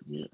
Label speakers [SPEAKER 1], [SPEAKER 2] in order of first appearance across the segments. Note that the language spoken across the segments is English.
[SPEAKER 1] Yeah.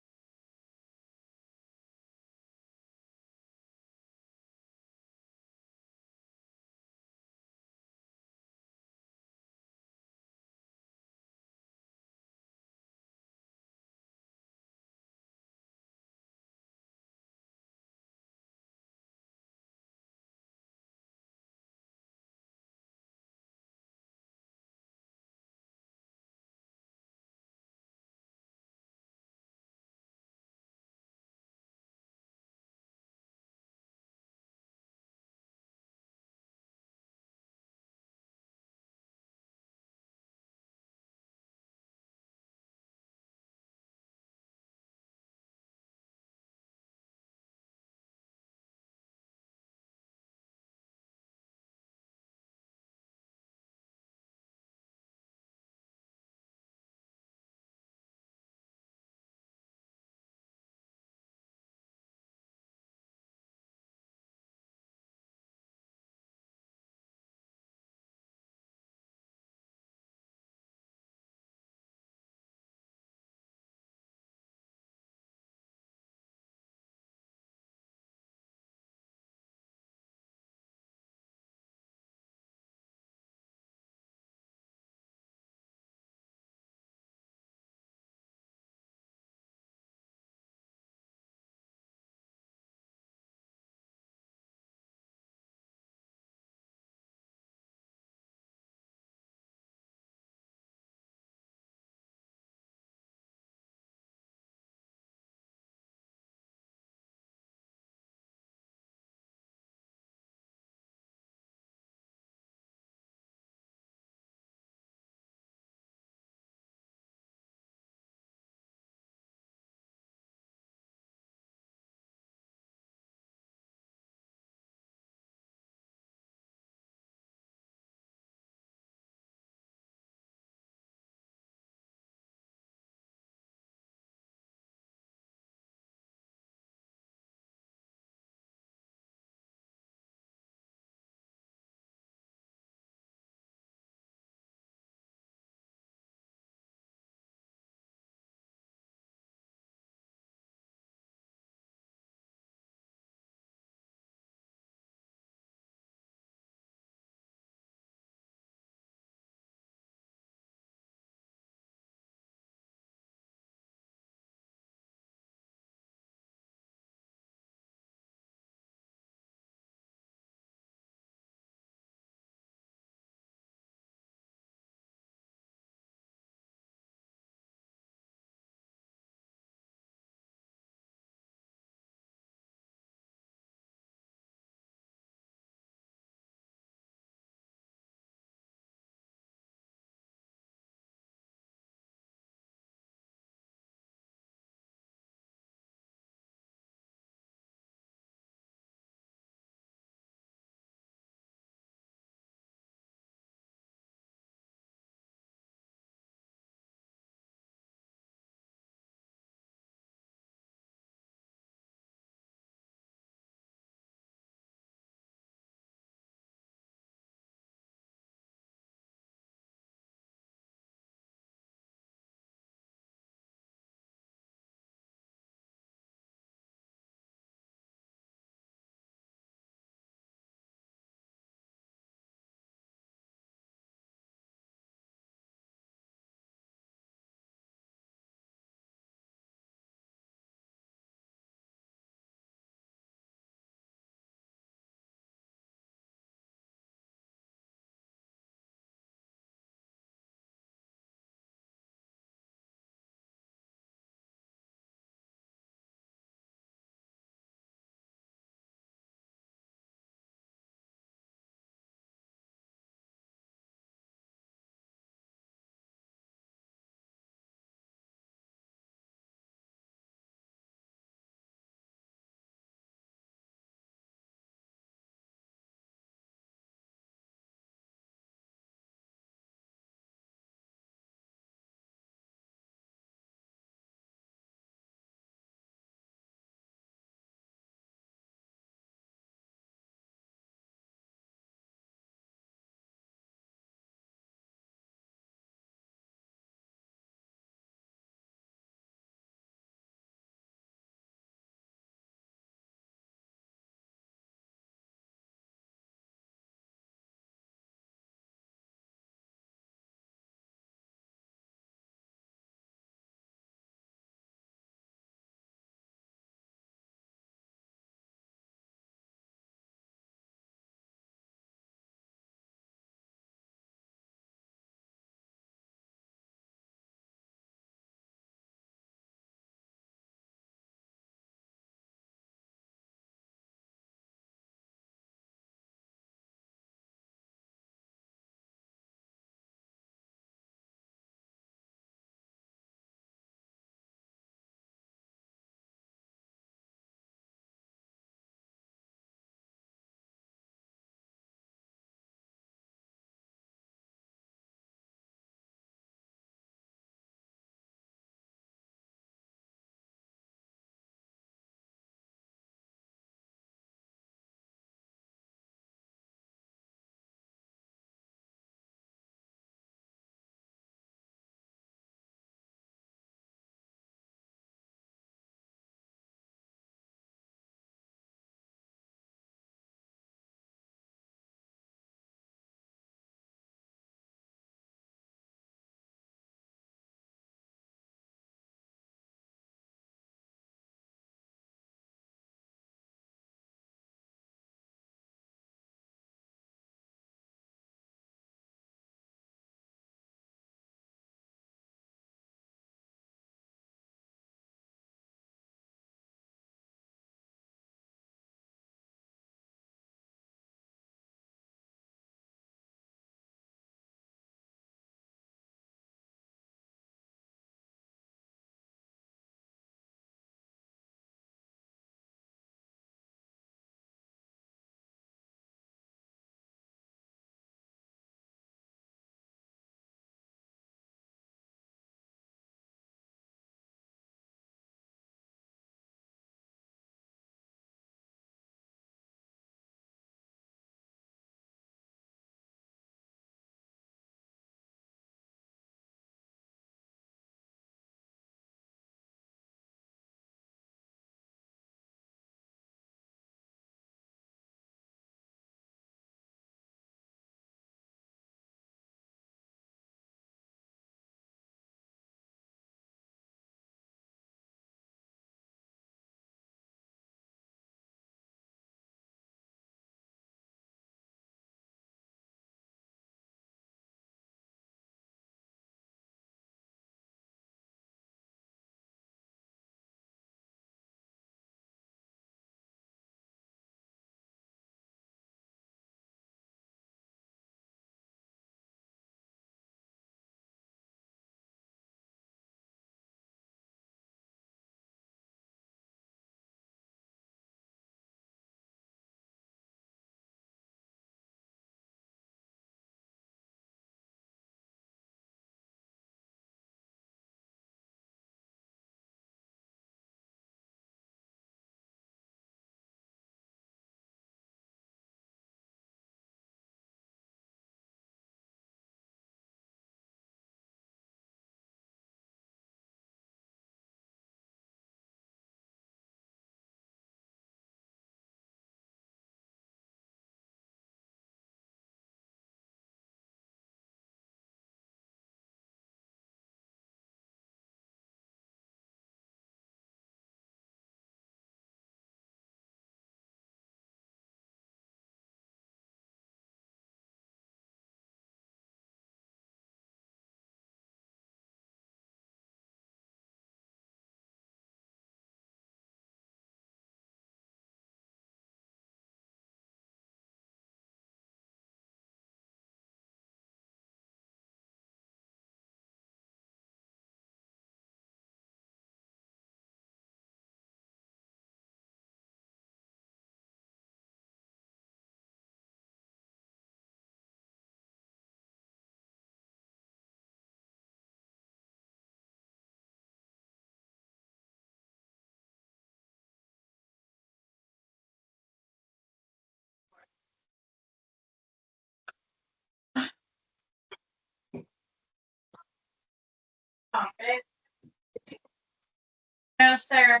[SPEAKER 1] No, sir.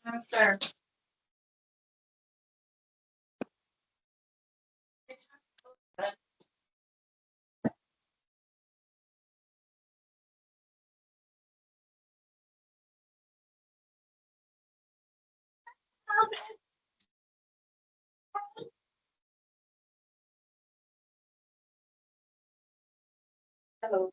[SPEAKER 1] No, sir. Hello.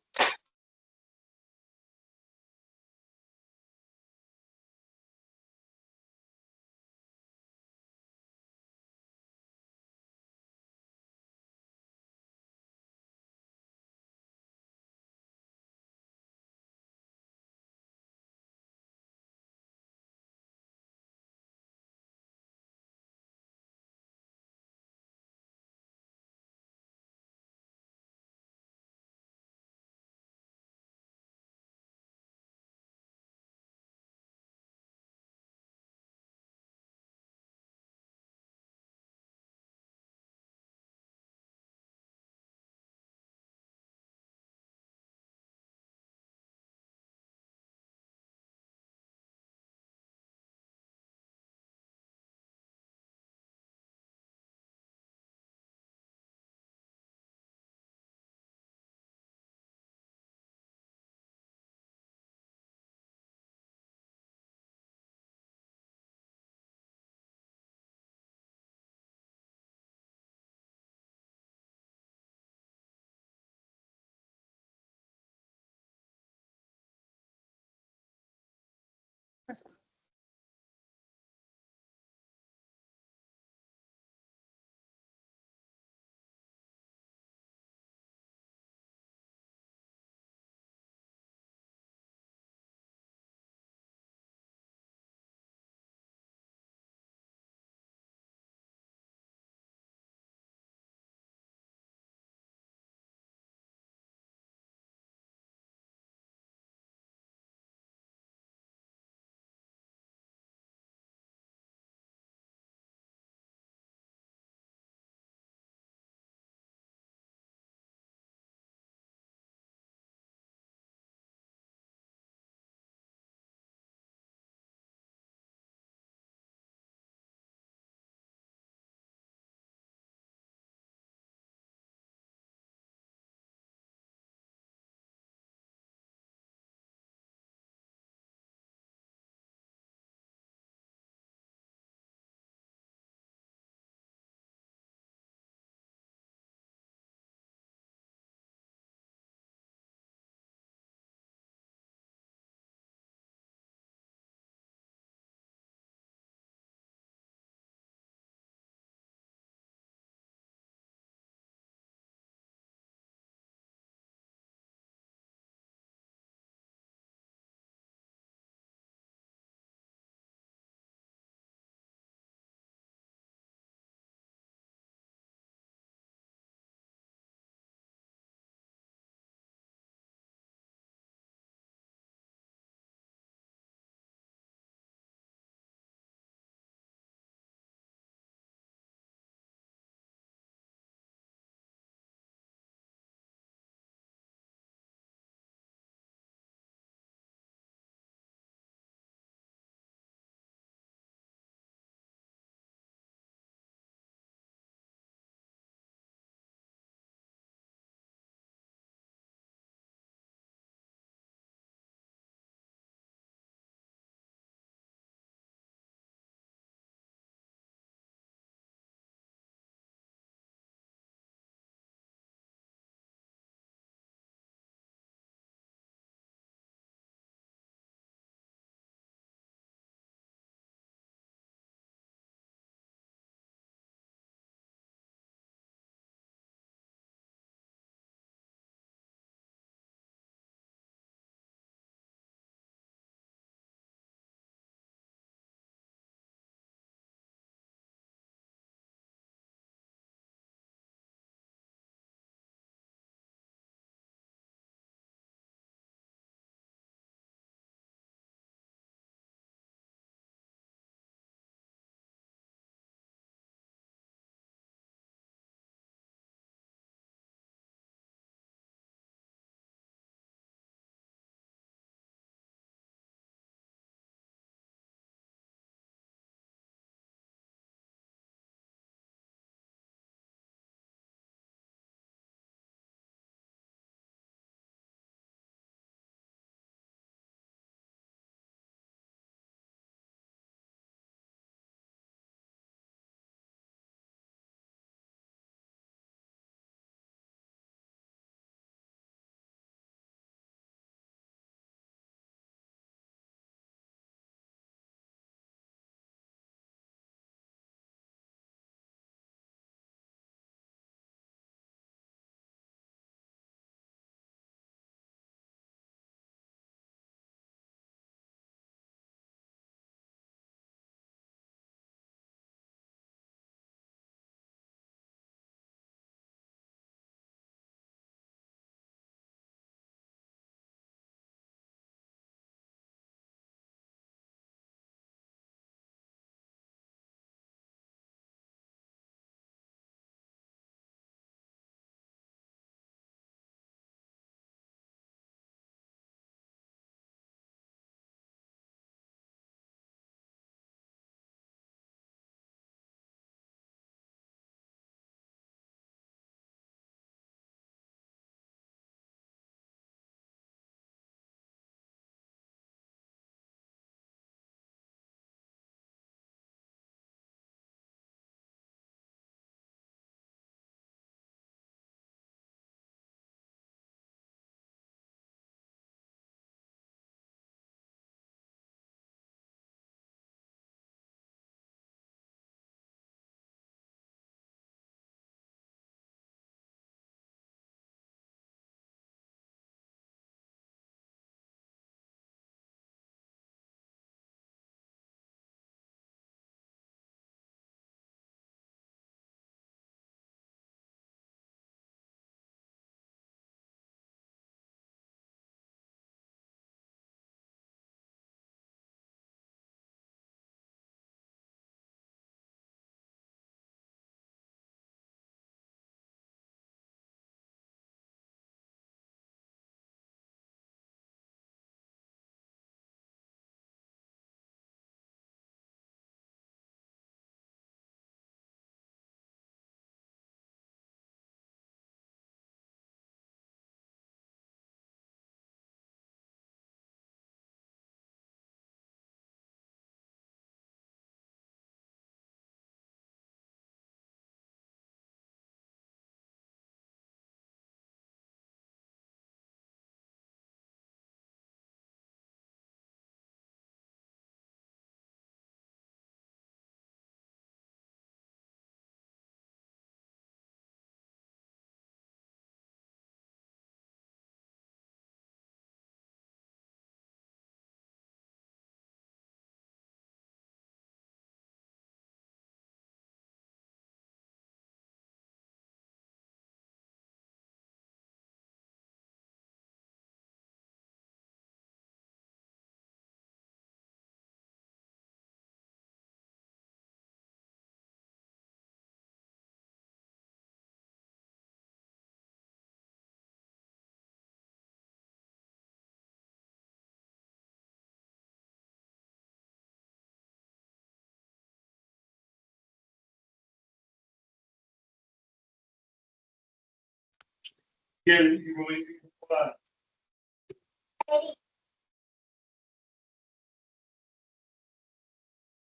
[SPEAKER 2] Yeah, you really.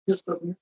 [SPEAKER 2] Just a minute.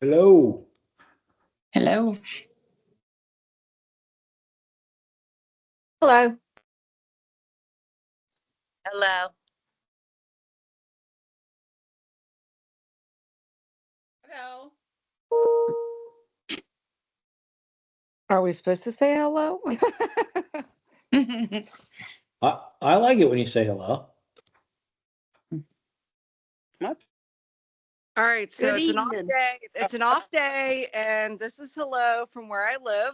[SPEAKER 3] Hello.
[SPEAKER 4] Hello.
[SPEAKER 5] Hello.
[SPEAKER 1] Hello.
[SPEAKER 4] Hello.
[SPEAKER 5] Are we supposed to say hello?
[SPEAKER 3] I like it when you say hello.
[SPEAKER 5] All right, so
[SPEAKER 4] Good
[SPEAKER 5] it's an off
[SPEAKER 4] evening.
[SPEAKER 5] day. It's an off day, and this is hello from where I live.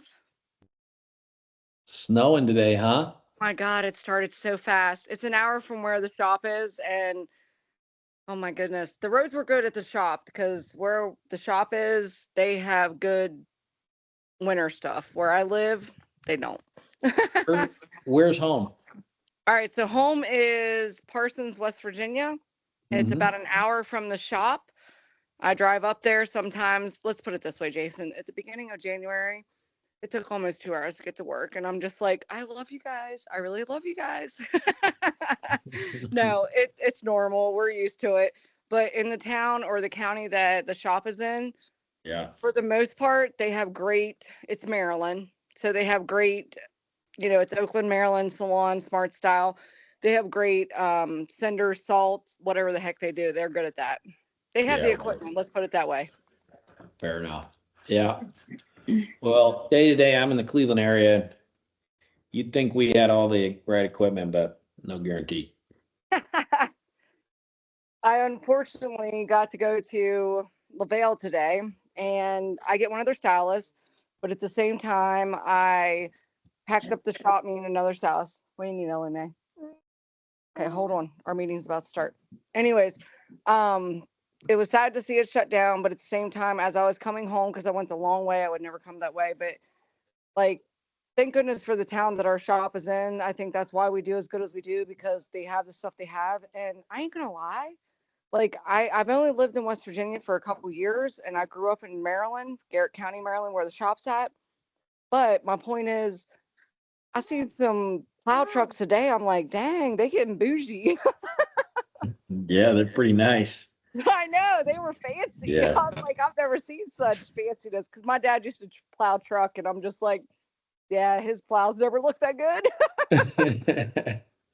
[SPEAKER 3] Snowing today, huh?
[SPEAKER 5] My God, it started so fast. It's an hour from where the shop is, and oh my goodness, the roads were good at the shop because where the shop is, they have good winter stuff. Where I live, they don't.
[SPEAKER 3] Where's home?
[SPEAKER 5] All right, so home is Parsons, West Virginia. It's
[SPEAKER 3] Mhm.
[SPEAKER 5] about an hour from the shop. I drive up there sometimes. Let's put it this way, Jason. At the beginning of January, it took almost 2 hours to get to work. And I'm just like, I love you guys. I really love you guys. No, it's normal. We're used to it. But in the town or the county that the shop is in,
[SPEAKER 3] Yeah.
[SPEAKER 5] for the most part, they have great, it's Maryland. So they have great, it's Oakland, Maryland, salon, smart style. They have great cinder, salt, whatever the heck they do. They're good at that. They have the
[SPEAKER 3] Yeah.
[SPEAKER 5] equipment. Let's put it that way.
[SPEAKER 3] Fair enough. Yeah. Well, day to day, I'm in the Cleveland area. You'd think we had all the right equipment, but no guarantee.
[SPEAKER 5] I unfortunately got to go to LaVale today and I get one of their stylists, but at the same time, I packed up the shop, me and another stylist. What do you need, Ellie Mae? Okay, hold on. Our meeting's about to start. Anyways, it was sad to see it shut down, but at the same time, as I was coming home, because I went the long way, I would never come that way. But like, thank goodness for the town that our shop is in. I think that's why we do as good as we do because they have the stuff they have. And I ain't gonna lie, like I've only lived in West Virginia for a couple years, and I grew up in Maryland, Garrett County, Maryland, where the shop's at. But my point is, I see some plow trucks today. I'm like, dang, they getting bougie.
[SPEAKER 3] Yeah, they're pretty nice.
[SPEAKER 5] I know they were fancy.
[SPEAKER 3] Yeah.
[SPEAKER 5] I was like, I've never seen such fanciness because my dad used to plow truck, and I'm just like, yeah, his plows never looked that good.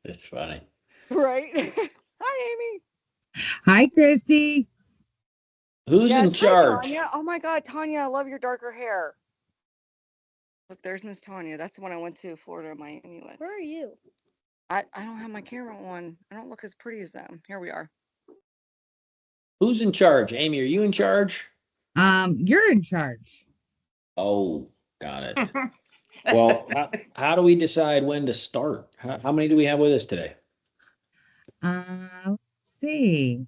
[SPEAKER 3] It's funny.
[SPEAKER 5] Right? Hi, Amy.
[SPEAKER 4] Hi, Christy.
[SPEAKER 3] Who's
[SPEAKER 5] Yes,
[SPEAKER 3] in
[SPEAKER 5] hi,
[SPEAKER 3] charge?
[SPEAKER 5] Tanya. Oh my God, Tanya, I love your darker hair. Look, there's Miss Tanya. That's the one I went to Florida and Miami with.
[SPEAKER 6] Where are you?
[SPEAKER 5] I don't have my camera on. I don't look as pretty as them. Here we are.
[SPEAKER 3] Who's in charge? Amy, are you in charge?
[SPEAKER 4] You're in charge.
[SPEAKER 3] Oh, got it. Well, how do we decide when to start? How many do we have with us today?
[SPEAKER 4] Let's see.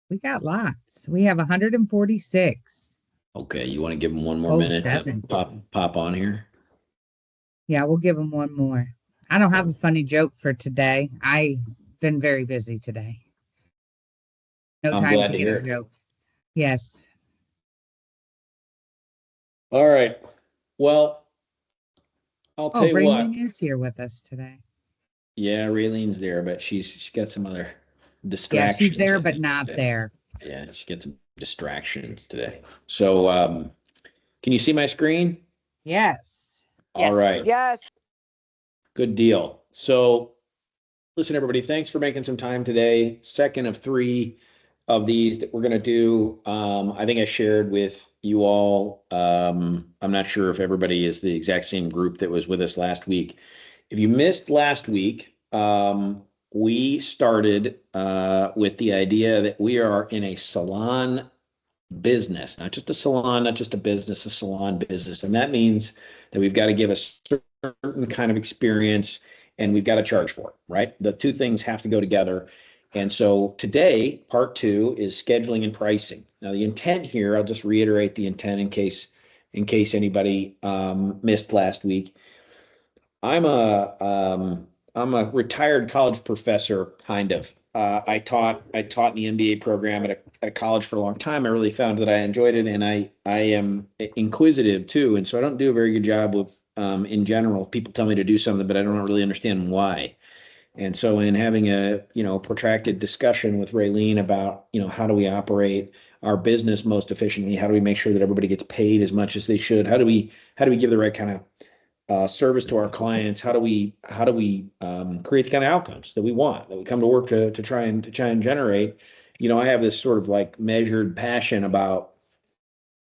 [SPEAKER 4] We got lots. We have 146.
[SPEAKER 3] Okay, you want to give them one more
[SPEAKER 4] Oh,
[SPEAKER 3] minute to
[SPEAKER 4] 7.
[SPEAKER 3] pop on here?
[SPEAKER 4] Yeah, we'll give them one more. I don't have a funny joke for today. I've been very busy today. No
[SPEAKER 3] I'm
[SPEAKER 4] time
[SPEAKER 3] glad
[SPEAKER 4] to
[SPEAKER 3] to
[SPEAKER 4] get
[SPEAKER 3] hear
[SPEAKER 4] a
[SPEAKER 3] it.
[SPEAKER 4] joke. Yes.
[SPEAKER 3] All right. Well, I'll
[SPEAKER 4] Oh,
[SPEAKER 3] tell you what.
[SPEAKER 4] Raylene is here with us today.
[SPEAKER 3] Yeah, Raylene's there, but she's got some other
[SPEAKER 4] Yeah,
[SPEAKER 3] distractions.
[SPEAKER 4] she's there,
[SPEAKER 3] I
[SPEAKER 4] but
[SPEAKER 3] think,
[SPEAKER 4] not
[SPEAKER 3] today.
[SPEAKER 4] there.
[SPEAKER 3] Yeah, she gets some distractions today. So, can you see my screen?
[SPEAKER 4] Yes.
[SPEAKER 3] All right.
[SPEAKER 5] Yes.
[SPEAKER 3] Good deal. So, listen, everybody, thanks for making some time today. Second of 3 of these that we're going to do. I think I shared with you all. I'm not sure if everybody is the exact same group that was with us last week. If you missed last week, we started with the idea that we are in a salon business, not just a salon, not just a business, a salon business. And that means that we've got to give a certain kind of experience and we've got to charge for it, right? The two things have to go together. And so today, part 2 is scheduling and pricing. Now, the intent here, I'll just reiterate the intent in case anybody missed last week. I'm a retired college professor, kind of. I taught in the MBA program at a college for a long time. I really found that I enjoyed it, and I am inquisitive too. And so I don't do a very good job with in general. People tell me to do something, but I don't really understand why. And so in having a protracted discussion with Raylene about how do we operate our business most efficiently, how do we make sure that everybody gets paid as much as they should, how do we give the right kind of service to our clients? How do we create the kind of outcomes that we want, that we come to work to try and generate? I have this sort of like measured passion about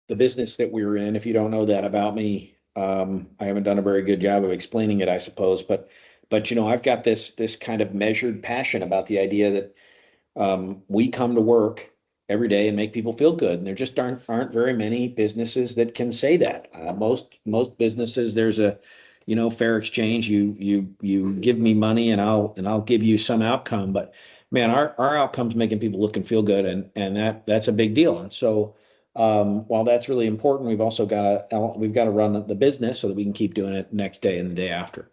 [SPEAKER 3] the business that we're in. If you don't know that about me, I haven't done a very good job of explaining it, I suppose. But I've got this kind of measured passion about the idea that we come to work every day and make people feel good. And there just aren't very many businesses that can say that. Most businesses, there's a fair exchange. You give me money and I'll give you some outcome. But man, our outcome's making people look and feel good, and that's a big deal. And so while that's really important, we've got to run the business so that we can keep doing it next day and the day after.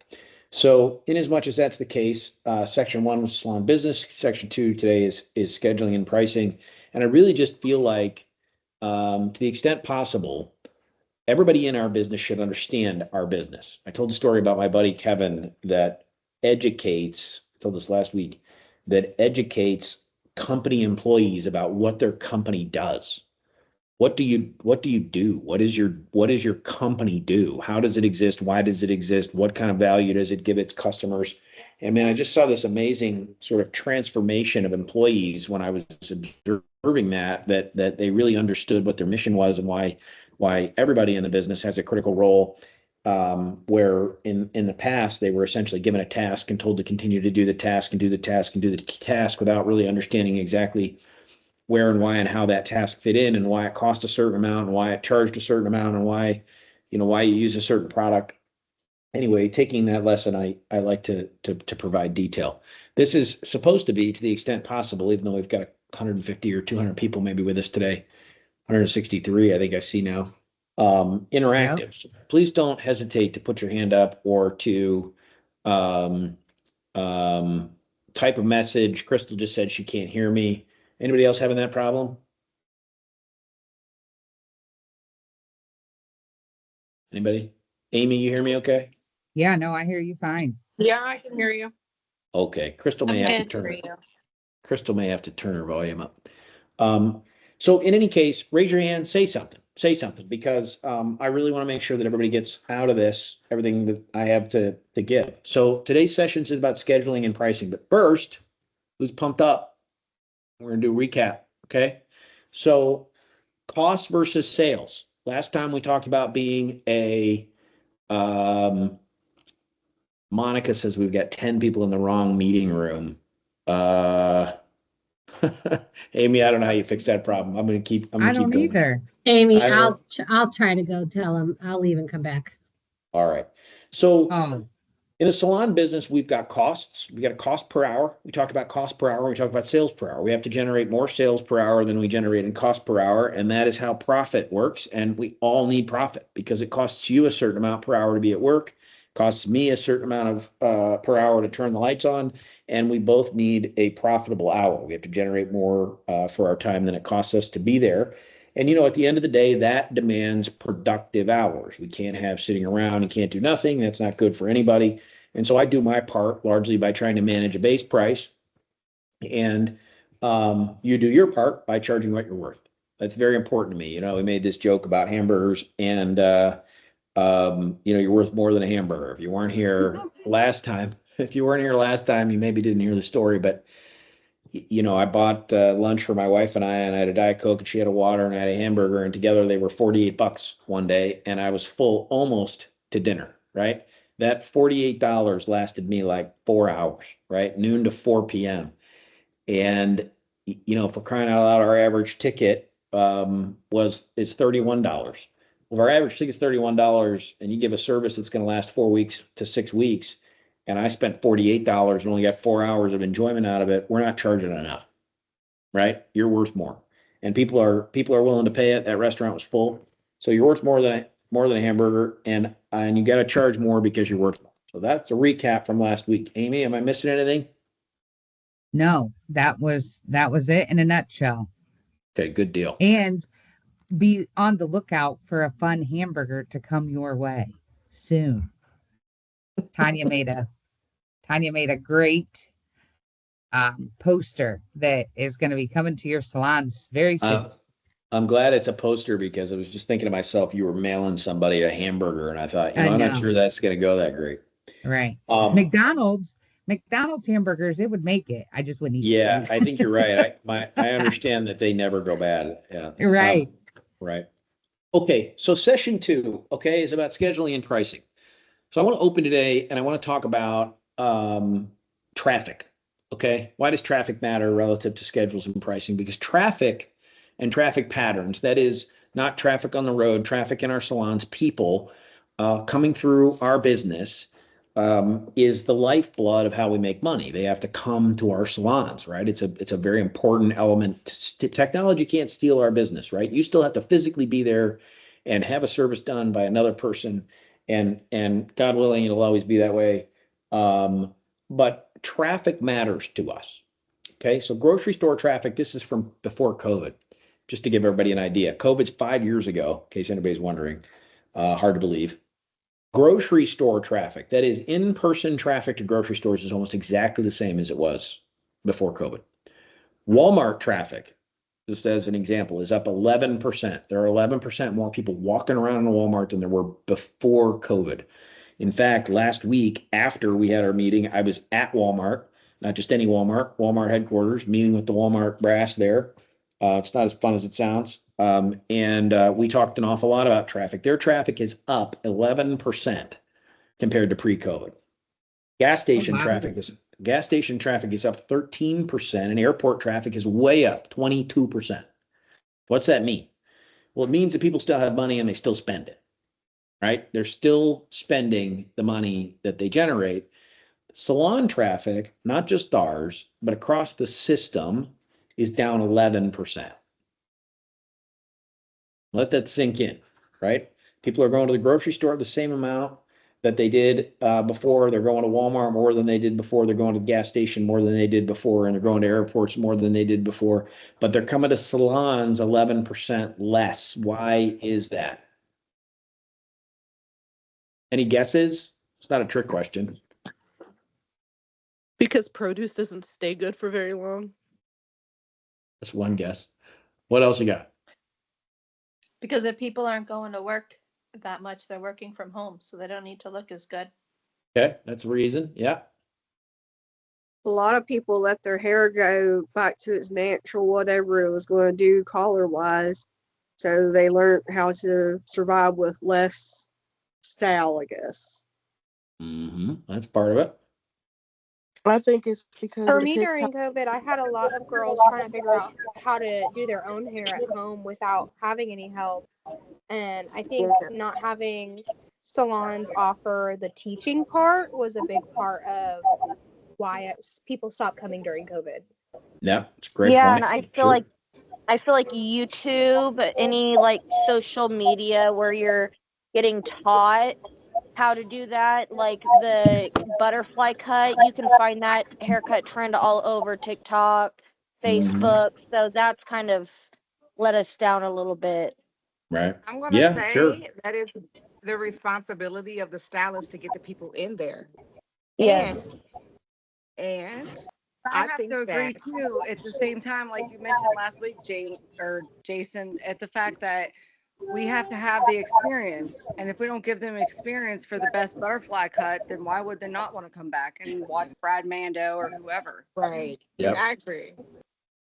[SPEAKER 3] So in as much as that's the case, section 1 was salon business. Section 2 today is scheduling and pricing. And I really just feel like, to the extent possible, everybody in our business should understand our business. I told the story about my buddy Kevin that educates, I told this last week, that educates company employees about what their company does. What do you do? What does your company do? How does it exist? Why does it exist? What kind of value does it give its customers? And man, I just saw this amazing sort of transformation of employees when I was observing that they really understood what their mission was and why everybody in the business has a critical role. Where in the past they were essentially given a task and told to continue to do the task and do the task and do the task without really understanding exactly where and why and how that task fit in and why it cost a certain amount and why it charged a certain amount and why you use a certain product. Anyway, taking that lesson, I like to provide detail. This is supposed to be, to the extent possible, even though we've got 150 or 200 people maybe with us today, 163, I think I see now, interactive. Yep. So please don't hesitate to put your hand up or to type a message. Crystal just said she can't hear me. Anybody else having that problem? Anybody? Amy, you hear me okay?
[SPEAKER 4] Yeah, no, I hear you fine.
[SPEAKER 1] Yeah, I can hear you.
[SPEAKER 3] Okay. Crystal may have to turn her volume up. So in any case, raise your hand, say something, because I really want to make sure that everybody gets out of this everything that I have to give. So today's session is about scheduling and pricing. But first, who's pumped up? We're going to do a recap. Okay. So cost versus sales. Last time we talked about being Monica says we've got 10 people in the wrong meeting room. Amy, I don't know how you fix that problem. I'm gonna keep going.
[SPEAKER 4] Either.
[SPEAKER 6] Amy, I'll try to go tell him. I'll leave and come back.
[SPEAKER 3] All right. So in the salon business, we've got costs. We got a cost per hour. We talked about cost per hour. We talked about sales per hour. We have to generate more sales per hour than we generate in cost per hour. And that is how profit works. And we all need profit because it costs you a certain amount per hour to be at work. It costs me a certain amount of per hour to turn the lights on. And we both need a profitable hour. We have to generate more for our time than it costs us to be there. And you know, at the end of the day, that demands productive hours. We can't have sitting around and can't do nothing. That's not good for anybody. And so I do my part largely by trying to manage a base price. And you do your part by charging what you're worth. That's very important to me. You know, we made this joke about hamburgers and you know, you're worth more than a hamburger. If you weren't here last time, you maybe didn't hear the story, but you know, I bought lunch for my wife and I had a Diet Coke and she had a water and I had a hamburger and together they were $48 one day and I was full almost to dinner, right? That $48 lasted me like 4 hours, right? Noon to 4 p.m. And you know, for crying out loud, our average ticket is $31. Well, if our average ticket's $31 and you give a service that's going to last 4 weeks to 6 weeks, and I spent $48 and only got 4 hours of enjoyment out of it, we're not charging enough, right? You're worth more, and people are willing to pay it. That restaurant was full, so you're worth more than a hamburger, and you got to charge more because you're worth more. So that's a recap from last week. Amy, am I missing anything?
[SPEAKER 4] No, that was it in a nutshell.
[SPEAKER 3] Okay, good deal.
[SPEAKER 4] And be on the lookout for a fun hamburger to come your way soon. Tanya made a great poster that is going to be coming to your salons very soon.
[SPEAKER 3] I'm glad it's a poster because I was just thinking to myself, you were mailing somebody a hamburger, and I thought,
[SPEAKER 4] I
[SPEAKER 3] I'm not
[SPEAKER 4] know.
[SPEAKER 3] sure that's going to go that great.
[SPEAKER 4] Right. McDonald's hamburgers, it would make it. I just wouldn't eat
[SPEAKER 3] Yeah,
[SPEAKER 4] it.
[SPEAKER 3] I think you're right. I understand that they never go bad. Yeah.
[SPEAKER 4] Right.
[SPEAKER 3] Right. Okay, so session 2, okay, is about scheduling and pricing. So I want to open today and I want to talk about traffic. Okay, why does traffic matter relative to schedules and pricing? Because traffic and traffic patterns, that is not traffic on the road, traffic in our salons, people coming through our business is the lifeblood of how we make money. They have to come to our salons, right? It's a very important element. Technology can't steal our business, right? You still have to physically be there and have a service done by another person, and God willing, it'll always be that way. But traffic matters to us. Okay, so grocery store traffic. This is from before COVID, just to give everybody an idea. COVID's 5 years ago, in case anybody's wondering. Hard to believe. Grocery store traffic, that is in-person traffic to grocery stores, is almost exactly the same as it was before COVID. Walmart traffic, just as an example, is up 11%. There are 11% more people walking around in a Walmart than there were before COVID. In fact, last week after we had our meeting, I was at Walmart, not just any Walmart headquarters, meeting with the Walmart brass there. It's not as fun as it sounds. And we talked an awful lot about traffic. Their traffic is up 11% compared to pre-COVID. Gas station
[SPEAKER 4] wow.
[SPEAKER 3] traffic is up 13%, and airport traffic is way up 22%. What's that mean? Well, it means that people still have money and they still spend it, right? They're still spending the money that they generate. Salon traffic, not just ours, but across the system, is down 11%. Let that sink in, right? People are going to the grocery store the same amount that they did before. They're going to Walmart more than they did before. They're going to the gas station more than they did before. And they're going to airports more than they did before. But they're coming to salons 11% less. Why is that? Any guesses? It's not a trick question.
[SPEAKER 7] Because produce doesn't stay good for very long.
[SPEAKER 3] That's one guess. What else you got?
[SPEAKER 1] Because if people aren't going to work that much, they're working from home, so they don't need to look as good.
[SPEAKER 3] Okay, that's a reason. Yeah.
[SPEAKER 8] A lot of people let their hair go back to its natural, whatever it was going to do color wise. So they learned how to survive with less style, I guess.
[SPEAKER 3] That's part of it.
[SPEAKER 7] I think it's because
[SPEAKER 9] For
[SPEAKER 7] of
[SPEAKER 9] me during
[SPEAKER 7] TikTok.
[SPEAKER 9] COVID, I had a lot of girls trying to figure out how to do their own hair at home without having any help. And I think not having salons offer the teaching part was a big part of why people stopped coming during COVID.
[SPEAKER 3] Yeah, it's a great
[SPEAKER 10] Yeah,
[SPEAKER 3] point.
[SPEAKER 10] and I
[SPEAKER 3] True.
[SPEAKER 10] feel like YouTube, any like social media where you're getting taught how to do that, like the butterfly cut, you can find that haircut trend all over TikTok, Facebook. So that's kind of let us down a little bit.
[SPEAKER 3] Right.
[SPEAKER 11] I'm gonna
[SPEAKER 3] Yeah,
[SPEAKER 11] say
[SPEAKER 3] sure.
[SPEAKER 11] that it's the responsibility of the stylist to get the people in there.
[SPEAKER 10] Yes.
[SPEAKER 11] And
[SPEAKER 5] I
[SPEAKER 11] I
[SPEAKER 5] have
[SPEAKER 11] think
[SPEAKER 5] to agree
[SPEAKER 11] that
[SPEAKER 5] too. At the same time, like you mentioned last week, Jane or Jason, at the fact that we have to have the experience. And if we don't give them experience for the best butterfly cut, then why would they not want to come back and watch Brad Mando or whoever?
[SPEAKER 11] right.
[SPEAKER 3] Yep.
[SPEAKER 11] I agree.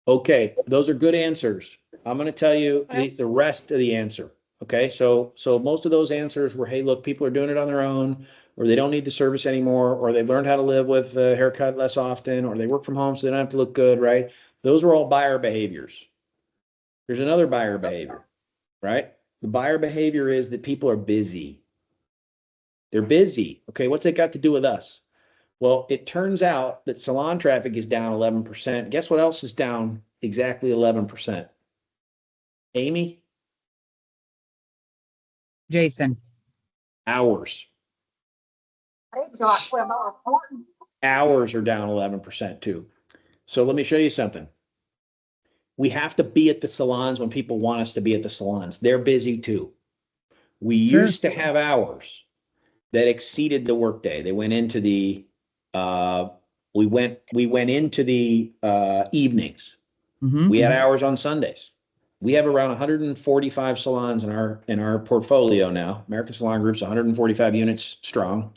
[SPEAKER 3] Okay, those are good answers. I'm going to tell you the rest of the answer. Okay, so most of those answers were, hey, look, people are doing it on their own, or they don't need the service anymore, or they've learned how to live with a haircut less often, or they work from home so they don't have to look good, right? Those were all buyer behaviors. There's another buyer behavior, right? The buyer behavior is that people are busy. They're busy. Okay, what's that got to do with us? Well, it turns out that salon traffic is down 11%. Guess what else is down exactly 11%? Amy?
[SPEAKER 4] Jason.
[SPEAKER 3] Hours. Hours are down 11% too. So let me show you something. We have to be at the salons when people want us to be at the salons. They're busy too. We
[SPEAKER 4] Sure.
[SPEAKER 3] used to have hours that exceeded the workday. They went into the we went into the evenings.
[SPEAKER 4] Mhm.
[SPEAKER 3] We had hours on Sundays. We have around 145 salons in our portfolio now. American Salon Group's 145 units strong,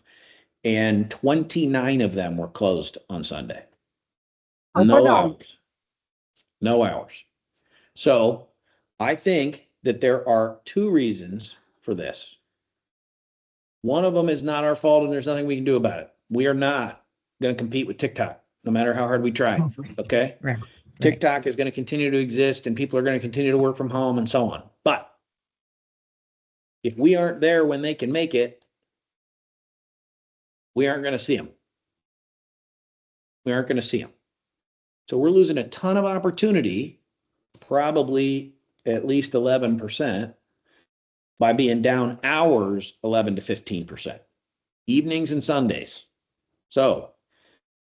[SPEAKER 3] and 29 of them were closed on Sunday. No hours. No hours. So I think that there are two reasons for this. One of them is not our fault, and there's nothing we can do about it. We are not going to compete with TikTok, no matter how hard we try. Okay.
[SPEAKER 4] Right.
[SPEAKER 3] TikTok is going to continue to exist, and people are going to continue to work from home and so on. But if we aren't there when they can make it, we aren't going to see them. We aren't going to see them. So we're losing a ton of opportunity, probably at least 11%, by being down hours 11 to 15%, evenings and Sundays. So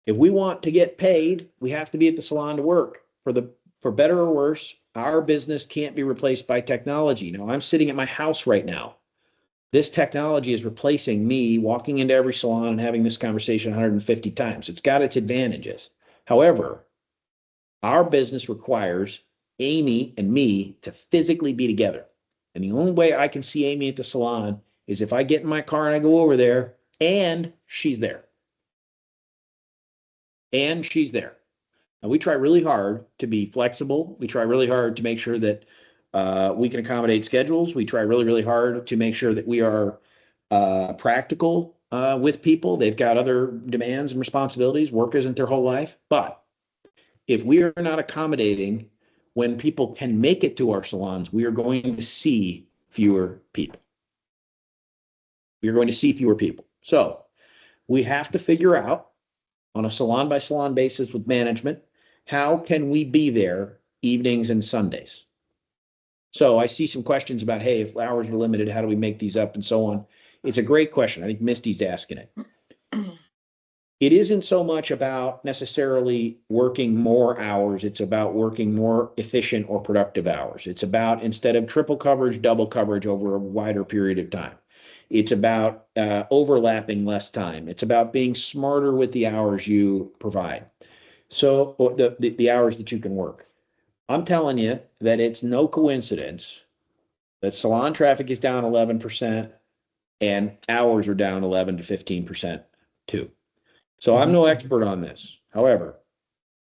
[SPEAKER 3] if we want to get paid, we have to be at the salon to work. For better or worse, our business can't be replaced by technology. Now, I'm sitting at my house right now. This technology is replacing me walking into every salon and having this conversation 150 times. It's got its advantages. However, our business requires Amy and me to physically be together. And the only way I can see Amy at the salon is if I get in my car and I go over there and she's there. And she's there. And we try really hard to be flexible. We try really hard to make sure that we can accommodate schedules. We try really, really hard to make sure that we are practical with people. They've got other demands and responsibilities. Work isn't their whole life. But if we are not accommodating when people can make it to our salons, we are going to see fewer people. We are going to see fewer people. So we have to figure out on a salon by salon basis with management, how can we be there evenings and Sundays? So I see some questions about, hey, if hours were limited, how do we make these up and so on? It's a great question. I think Misty's asking it. It isn't so much about necessarily working more hours. It's about working more efficient or productive hours. It's about, instead of triple coverage, double coverage over a wider period of time. It's about overlapping less time. It's about being smarter with the hours you provide. So the hours that you can work. I'm telling you that it's no coincidence that salon traffic is down 11% and hours are down 11 to 15% too. So I'm no expert on this. However,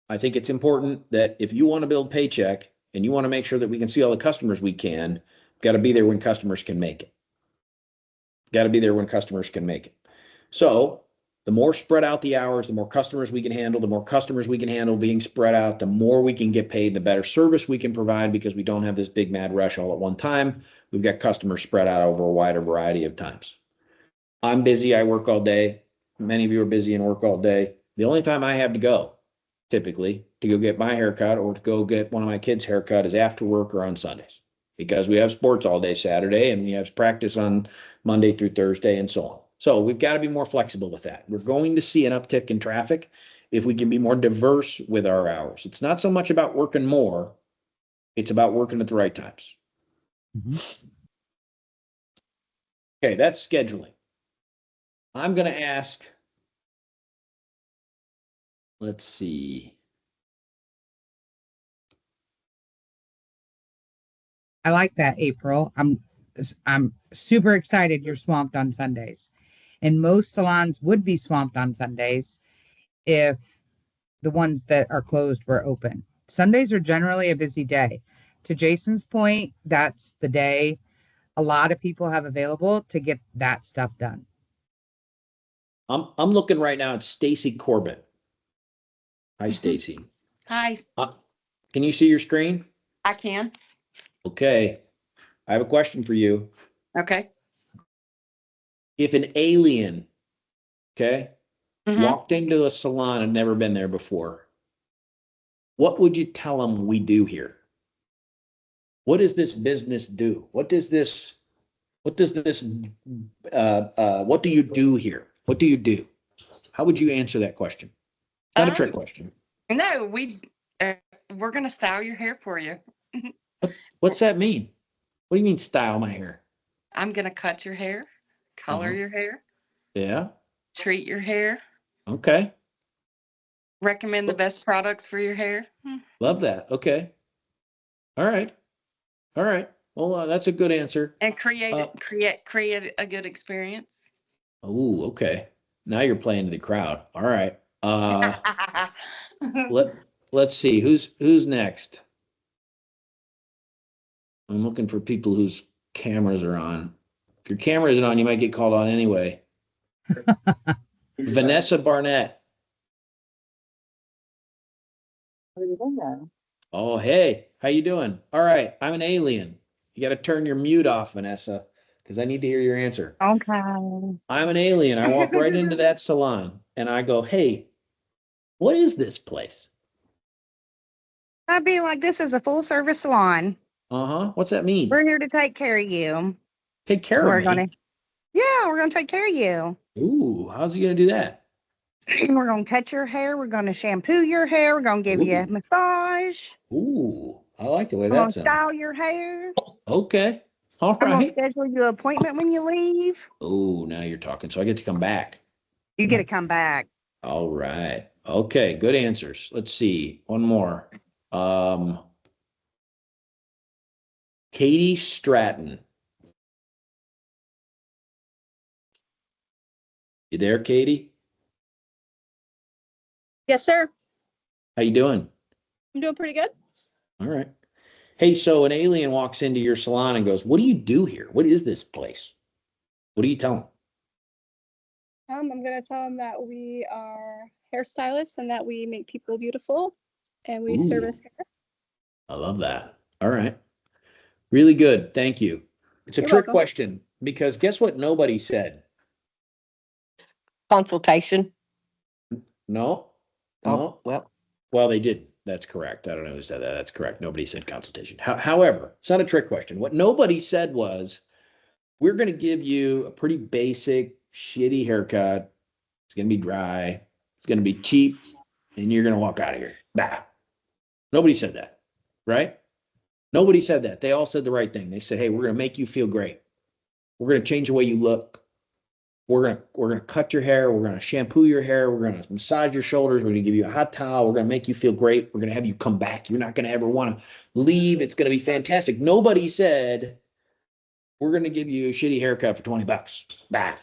[SPEAKER 3] I think it's important that if you want to build Paycheck and you want to make sure that we can see all the customers we can, got to be there when customers can make it. Got to be there when customers can make it. So the more spread out the hours, the more customers we can handle, the more customers we can handle being spread out, the more we can get paid, the better service we can provide because we don't have this big mad rush all at one time. We've got customers spread out over a wider variety of times. I'm busy. I work all day. Many of you are busy and work all day. The only time I have to go, typically, to go get my haircut or to go get one of my kids' haircut is after work or on Sundays because we have sports all day Saturday and we have practice on Monday through Thursday and so on. So we've got to be more flexible with that. We're going to see an uptick in traffic if we can be more diverse with our hours. It's not so much about working more. It's about working at the right times.
[SPEAKER 4] Mhm.
[SPEAKER 3] Okay, that's scheduling. I'm going to ask, let's see.
[SPEAKER 4] I like that, April. I'm super excited you're swamped on Sundays. And most salons would be swamped on Sundays if the ones that are closed were open. Sundays are generally a busy day. To Jason's point, that's the day a lot of people have available to get that stuff done.
[SPEAKER 3] I'm looking right now at Stacy Corbett. Hi, Stacy.
[SPEAKER 12] Hi,
[SPEAKER 3] Can you see your screen?
[SPEAKER 12] I can.
[SPEAKER 3] Okay. I have a question for you.
[SPEAKER 12] Okay.
[SPEAKER 3] If an alien, okay,
[SPEAKER 12] Mhm.
[SPEAKER 3] walked into a salon and never been there before, what would you tell them we do here? What does this business do? What do you do here? What do you do? How would you answer that question? Not a trick question.
[SPEAKER 12] No, we're gonna style your hair for you.
[SPEAKER 3] What's that mean? What do you mean style my hair?
[SPEAKER 12] I'm gonna cut your hair, color
[SPEAKER 3] Uh-huh.
[SPEAKER 12] your hair,
[SPEAKER 3] Yeah.
[SPEAKER 12] treat your hair,
[SPEAKER 3] Okay.
[SPEAKER 12] recommend the best products for your hair.
[SPEAKER 3] Love that. Okay. All right. All right. Well, that's a good answer.
[SPEAKER 12] And create
[SPEAKER 3] Uh,
[SPEAKER 12] create a good experience.
[SPEAKER 3] Oh, okay. Now you're playing to the crowd. All right. Let's see. Who's next? I'm looking for people whose cameras are on. If your camera isn't on, you might get called on anyway. Vanessa Barnett. Oh, hey, how you doing? All right, I'm an alien. You got to turn your mute off, Vanessa, because I need to hear your answer.
[SPEAKER 4] Okay.
[SPEAKER 3] I'm an alien. I walk right into that salon and I go, hey, what is this place?
[SPEAKER 13] I'd be like, this is a full service salon.
[SPEAKER 3] Uh-huh. What's that mean?
[SPEAKER 13] We're here to take care of you.
[SPEAKER 3] Take care
[SPEAKER 13] We're
[SPEAKER 3] of me.
[SPEAKER 13] we're gonna take care of you.
[SPEAKER 3] Ooh, how's he gonna do that?
[SPEAKER 13] We're gonna cut your hair. We're gonna shampoo your hair. We're gonna give you a
[SPEAKER 3] Ooh.
[SPEAKER 13] massage.
[SPEAKER 3] Ooh, I like the way
[SPEAKER 13] We're gonna
[SPEAKER 3] that sounds.
[SPEAKER 13] style your hair.
[SPEAKER 3] Okay. All
[SPEAKER 13] I'm gonna
[SPEAKER 3] right.
[SPEAKER 13] schedule you an appointment when you leave.
[SPEAKER 3] Oh, now you're talking. So I get to come back.
[SPEAKER 13] You get to come back.
[SPEAKER 3] All right. Okay, good answers. Let's see. One more. Katie Stratton. You there, Katie?
[SPEAKER 1] Yes, sir.
[SPEAKER 3] How you doing?
[SPEAKER 1] I'm doing pretty good.
[SPEAKER 3] All right. Hey, so an alien walks into your salon and goes, what do you do here? What is this place? What do you tell them?
[SPEAKER 9] I'm gonna tell them that we are hairstylists and that we make people beautiful, and we
[SPEAKER 3] Ooh.
[SPEAKER 9] service hair.
[SPEAKER 3] I love that. All right. Really good. Thank you. It's a
[SPEAKER 9] You're
[SPEAKER 3] trick
[SPEAKER 9] welcome.
[SPEAKER 3] question because guess what nobody said?
[SPEAKER 12] Consultation.
[SPEAKER 3] No.
[SPEAKER 12] Oh,
[SPEAKER 3] No.
[SPEAKER 12] well,
[SPEAKER 3] They did. That's correct. I don't know who said that. That's correct. Nobody said consultation. However, it's not a trick question. What nobody said was, we're going to give you a pretty basic, shitty haircut. It's going to be dry. It's going to be cheap. And you're going to walk out of here. Bah. Nobody said that. Right? Nobody said that. They all said the right thing. They said, hey, we're going to make you feel great. We're going to change the way you look. We're going to cut your hair. We're going to shampoo your hair. We're going to massage your shoulders. We're going to give you a hot towel. We're going to make you feel great. We're going to have you come back. You're not going to ever want to leave. It's going to be fantastic. Nobody said, we're going to give you a shitty haircut for $20. Bah.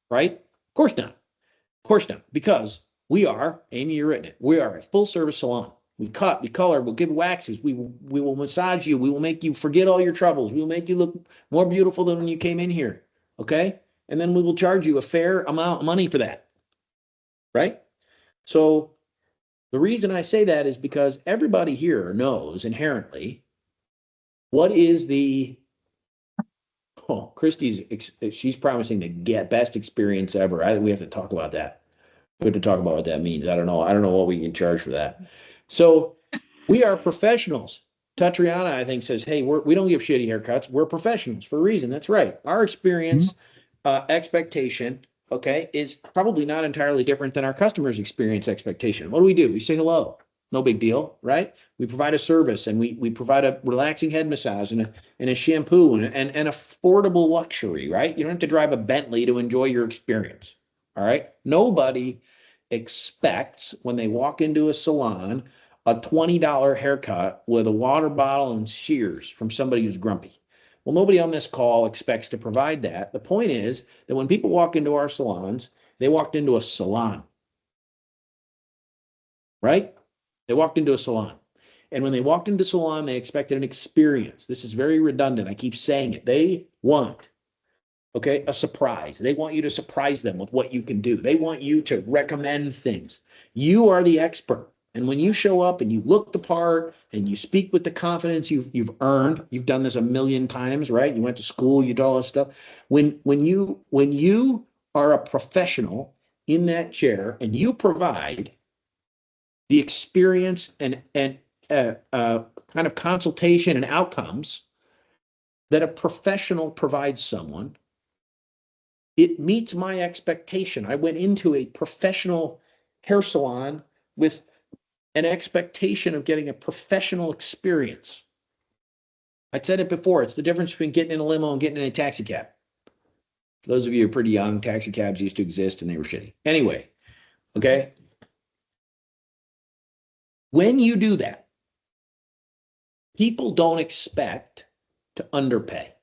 [SPEAKER 3] Right? Of course not. Of course not. Because we are, Amy, you're written it. We are a full service salon. We cut, we color, we'll give waxes. We will massage you. We will make you forget all your troubles. We will make you look more beautiful than when you came in here. Okay? And then we will charge you a fair amount of money for that. Right? So the reason I say that is because everybody here knows inherently what is the, she's promising to get best experience ever. We have to talk about that. We have to talk about what that means. I don't know. I don't know what we can charge for that. So we are professionals. Tatriana, I think, says, hey, we don't give shitty haircuts. We're professionals for a reason. That's right. Our experience, expectation, okay, is probably not entirely different than our customers' experience expectation. What do? We say hello. No big deal, right? We provide a service and we provide a relaxing head massage and a shampoo and affordable luxury, right? You don't have to drive a Bentley to enjoy your experience. All right. Nobody expects when they walk into a salon a $20 haircut with a water bottle and shears from somebody who's grumpy. Well, nobody on this call expects to provide that. The point is that when people walk into our salons, they walked into a salon, right? They walked into a salon. And when they walked into salon, they expected an experience. This is very redundant. I keep saying it. They want, okay, a surprise. They want you to surprise them with what you can do. They want you to recommend things. You are the expert. And when you show up and you look the part and you speak with the confidence you've earned, you've done this a million times, right? You went to school, you did all this stuff. When you are a professional in that chair and you provide the experience and kind of consultation and outcomes that a professional provides someone, it meets my expectation. I went into a professional hair salon with an expectation of getting a professional experience. I said it before, it's the difference between getting in a limo and getting in a taxi cab. For those of you who are pretty young, taxi cabs used to exist and they were shitty. Anyway, okay? When you do that, people don't expect to underpay.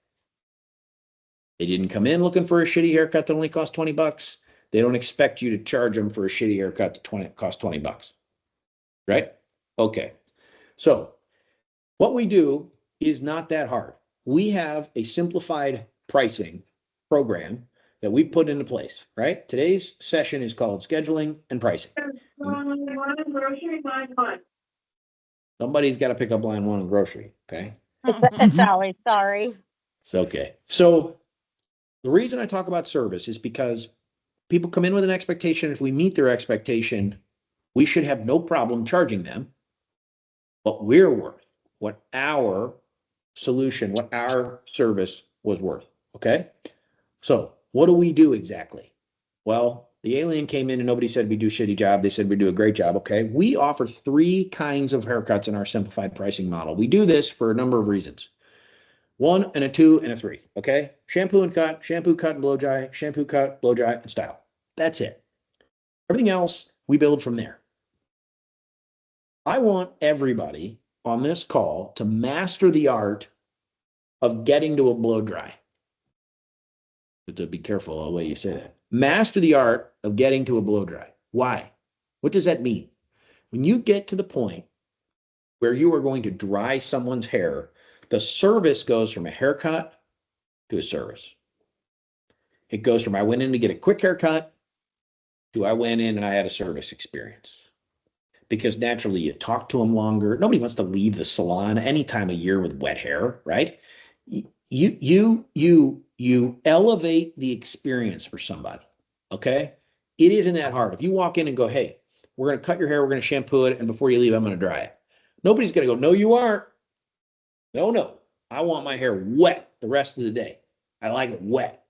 [SPEAKER 3] They didn't come in looking for a shitty haircut that only cost $20. They don't expect you to charge them for a shitty haircut that costs $20. Right? Okay. So what we do is not that hard. We have a simplified pricing program that we put into place, right? Today's session is called scheduling and pricing. Somebody's got to pick up line one in grocery, okay?
[SPEAKER 10] Sally, sorry.
[SPEAKER 3] It's okay. So the reason I talk about service is because people come in with an expectation. If we meet their expectation, we should have no problem charging them what we're worth, what our solution, what our service was worth. Okay. So what do we do exactly? Well, the alien came in and nobody said we do a shitty job. They said we do a great job. Okay. We offer 3 kinds of haircuts in our simplified pricing model. We do this for a number of reasons. 1 and a 2 and a 3. Okay. Shampoo and cut, shampoo, cut and blow dry, shampoo, cut, blow dry and style. That's it. Everything else we build from there. I want everybody on this call to master the art of getting to a blow dry. But to be careful the way you say that. Master the art of getting to a blow dry. Why? What does that mean? When you get to the point where you are going to dry someone's hair, the service goes from a haircut to a service. It goes from I went in to get a quick haircut to I went in and I had a service experience. Because naturally you talk to them longer. Nobody wants to leave the salon any time of year with wet hair, right? You elevate the experience for somebody, okay? It isn't that hard. If you walk in and go, hey, we're going to cut your hair, we're going to shampoo it, and before you leave, I'm going to dry it. Nobody's going to go, no, you aren't. No, I want my hair wet the rest of the day. I like it wet.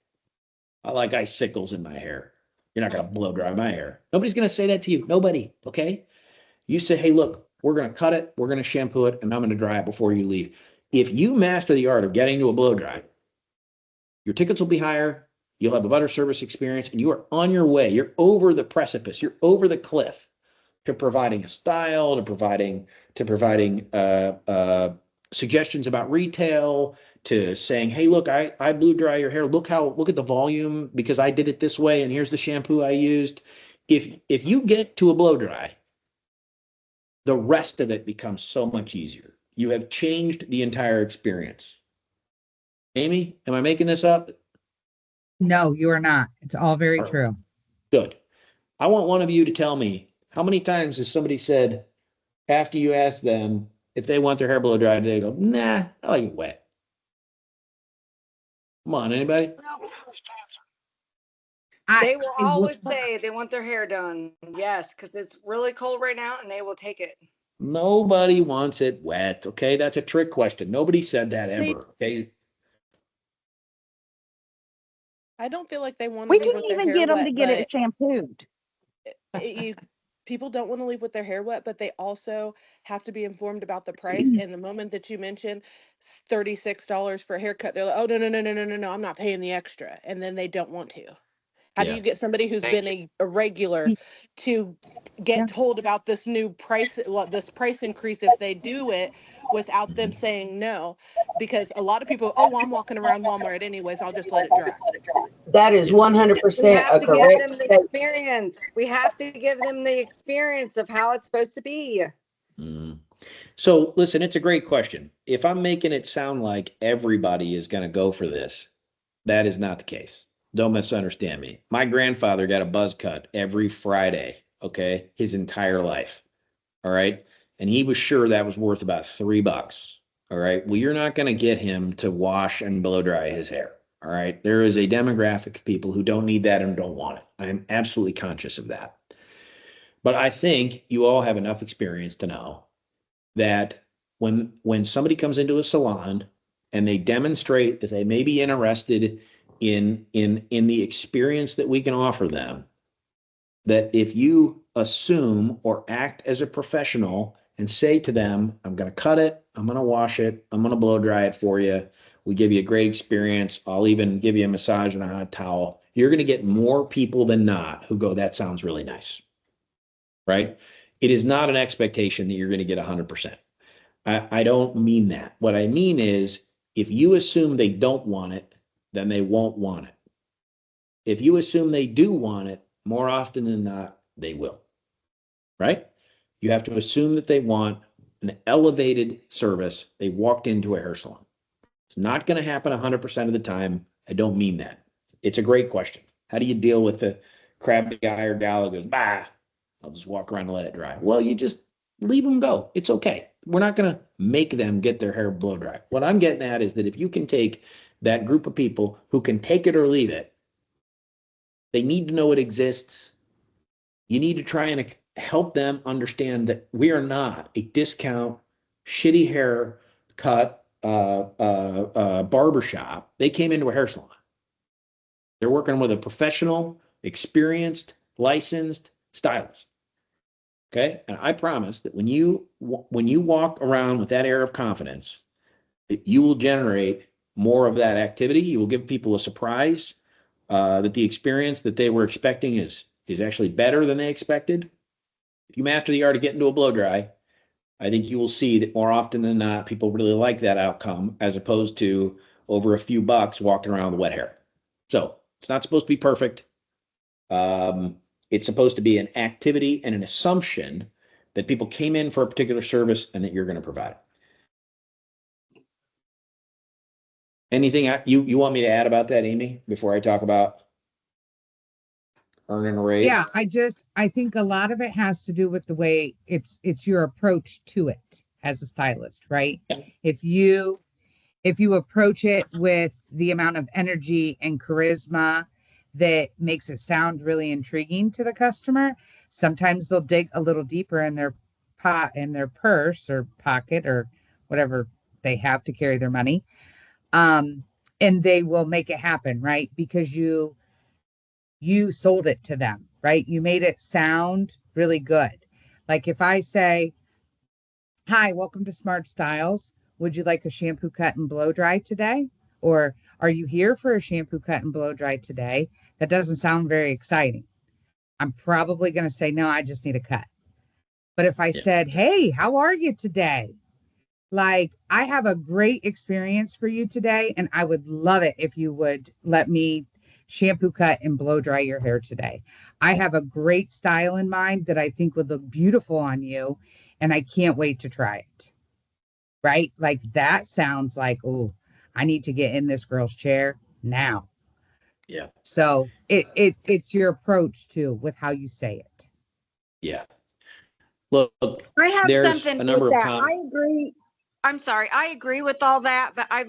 [SPEAKER 3] I like icicles in my hair. You're not going to blow dry my hair. Nobody's going to say that to you. Nobody, okay? You say, hey, look, we're going to cut it, we're going to shampoo it, and I'm going to dry it before you leave. If you master the art of getting to a blow dry, your tickets will be higher, you'll have a better service experience, and you are on your way. You're over the precipice, you're over the cliff to providing a style, to providing suggestions about retail, to saying, hey, look, I blew dry your hair. Look at the volume because I did it this way, and here's the shampoo I used. If you get to a blow dry, the rest of it becomes so much easier. You have changed the entire experience. Amy, am I making this up?
[SPEAKER 4] No, you are not. It's all very true.
[SPEAKER 3] Good. I want one of you to tell me how many times has somebody said after you ask them if they want their hair blow dried, they go, nah, I like it wet. Come on, anybody?
[SPEAKER 5] They will always say they want their hair done. Yes, because it's really cold right now and they will take it.
[SPEAKER 3] Nobody wants it wet. Okay, that's a trick question. Nobody said that ever. Okay.
[SPEAKER 7] I don't feel like they want
[SPEAKER 10] We
[SPEAKER 7] to
[SPEAKER 10] can
[SPEAKER 7] with their
[SPEAKER 10] even
[SPEAKER 7] hair
[SPEAKER 10] get them
[SPEAKER 7] wet,
[SPEAKER 10] to get it
[SPEAKER 7] but
[SPEAKER 10] shampooed.
[SPEAKER 7] you people don't want to leave with their hair wet, but they also have to be informed about the price. And the moment that you mention $36 for a haircut, they're like, oh, no, no, no, no, no, no, no, I'm not paying the extra. And then they don't want to. How do
[SPEAKER 3] Yeah.
[SPEAKER 7] you get somebody who's been a regular to get told about this new price, well, this price increase if they do it without them saying no? Because a lot of people, oh, well, I'm walking around Walmart anyways, I'll just let it dry.
[SPEAKER 14] That is
[SPEAKER 5] We
[SPEAKER 14] 100%
[SPEAKER 5] have
[SPEAKER 14] a
[SPEAKER 5] to give
[SPEAKER 14] correct
[SPEAKER 5] them the
[SPEAKER 14] statement.
[SPEAKER 5] experience. We have to give them the experience of how it's supposed to be.
[SPEAKER 3] So listen, it's a great question. If I'm making it sound like everybody is going to go for this, that is not the case. Don't misunderstand me. My grandfather got a buzz cut every Friday, okay, his entire life. All right. And he was sure that was worth about $3. All right. Well, you're not going to get him to wash and blow dry his hair. All right. There is a demographic of people who don't need that and don't want it. I'm absolutely conscious of that. But I think you all have enough experience to know that when somebody comes into a salon and they demonstrate that they may be interested in the experience that we can offer them, that if you assume or act as a professional and say to them, I'm going to cut it, I'm going to wash it, I'm going to blow dry it for you, we give you a great experience, I'll even give you a massage and a hot towel, you're going to get more people than not who go, that sounds really nice, right? It is not an expectation that you're going to get 100%. I don't mean that. What I mean is, if you assume they don't want it, then they won't want it. If you assume they do want it, more often than not, they will, right? You have to assume that they want an elevated service. They walked into a hair salon. It's not going to happen 100% of the time. I don't mean that. It's a great question. How do you deal with the crabby guy or gal who goes, bah, I'll just walk around and let it dry? Well, you just leave them go. It's okay. We're not going to make them get their hair blow dry. What I'm getting at is that if you can take that group of people who can take it or leave it, they need to know it exists. You need to try and help them understand that we are not a discount, shitty haircut barbershop. They came into a hair salon. They're working with a professional, experienced, licensed stylist. Okay. And I promise that when you walk around with that air of confidence, that you will generate more of that activity. You will give people a surprise that the experience that they were expecting is actually better than they expected. If you master the art of getting to a blow dry, I think you will see that more often than not, people really like that outcome as opposed to over a few bucks walking around with wet hair. So it's not supposed to be perfect. It's supposed to be an activity and an assumption that people came in for a particular service and that you're going to provide it. Anything you want me to add about that, Amy, before I talk about earning a raise?
[SPEAKER 4] Yeah, I think a lot of it has to do with the way it's your approach to it as a stylist, right?
[SPEAKER 3] Yeah.
[SPEAKER 4] If you approach it with the amount of energy and charisma that makes it sound really intriguing to the customer, sometimes they'll dig a little deeper in their purse or pocket or whatever they have to carry their money. And they will make it happen, right? Because you sold it to them, right? You made it sound really good. Like if I say, hi, welcome to Smart Styles. Would you like a shampoo, cut, and blow dry today? Or are you here for a shampoo, cut, and blow dry today? That doesn't sound very exciting. I'm probably going to say, no, I just need a cut. But if I said, hey, how are you today? Like, I have a great experience for you today, and I would love it if you would let me shampoo, cut, and blow dry your hair today. I have a great style in mind that I think would look beautiful on you, and I can't wait to try it. Right? Like that sounds like, oh, I need to get in this girl's chair now.
[SPEAKER 3] Yeah.
[SPEAKER 4] So it's your approach too with how you say it.
[SPEAKER 3] Yeah. Look,
[SPEAKER 13] I have
[SPEAKER 3] there's
[SPEAKER 13] something
[SPEAKER 3] a number
[SPEAKER 13] with
[SPEAKER 3] of
[SPEAKER 13] that. I agree. I'm sorry. I agree with all that, but I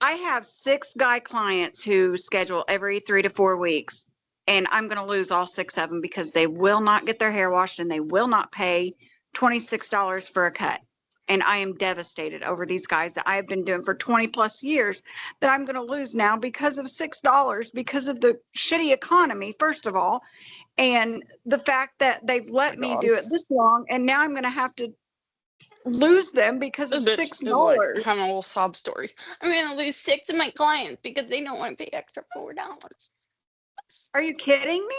[SPEAKER 13] have 6 guy clients who schedule every 3 to 4 weeks, and I'm going to lose all 6 of them because they will not get their hair washed and they will not pay $26 for a cut. And I am devastated over these guys that I have been doing for 20 plus years that I'm going to lose now because of $6, because of the shitty economy, first of all. And the fact that they've let me
[SPEAKER 5] God.
[SPEAKER 13] do it this long, and now I'm going to have to lose them because of
[SPEAKER 12] This bitch is like
[SPEAKER 13] $6.
[SPEAKER 12] having a little sob story. I'm gonna lose 6 of my clients because they don't want to pay extra $4.
[SPEAKER 13] Are you kidding me?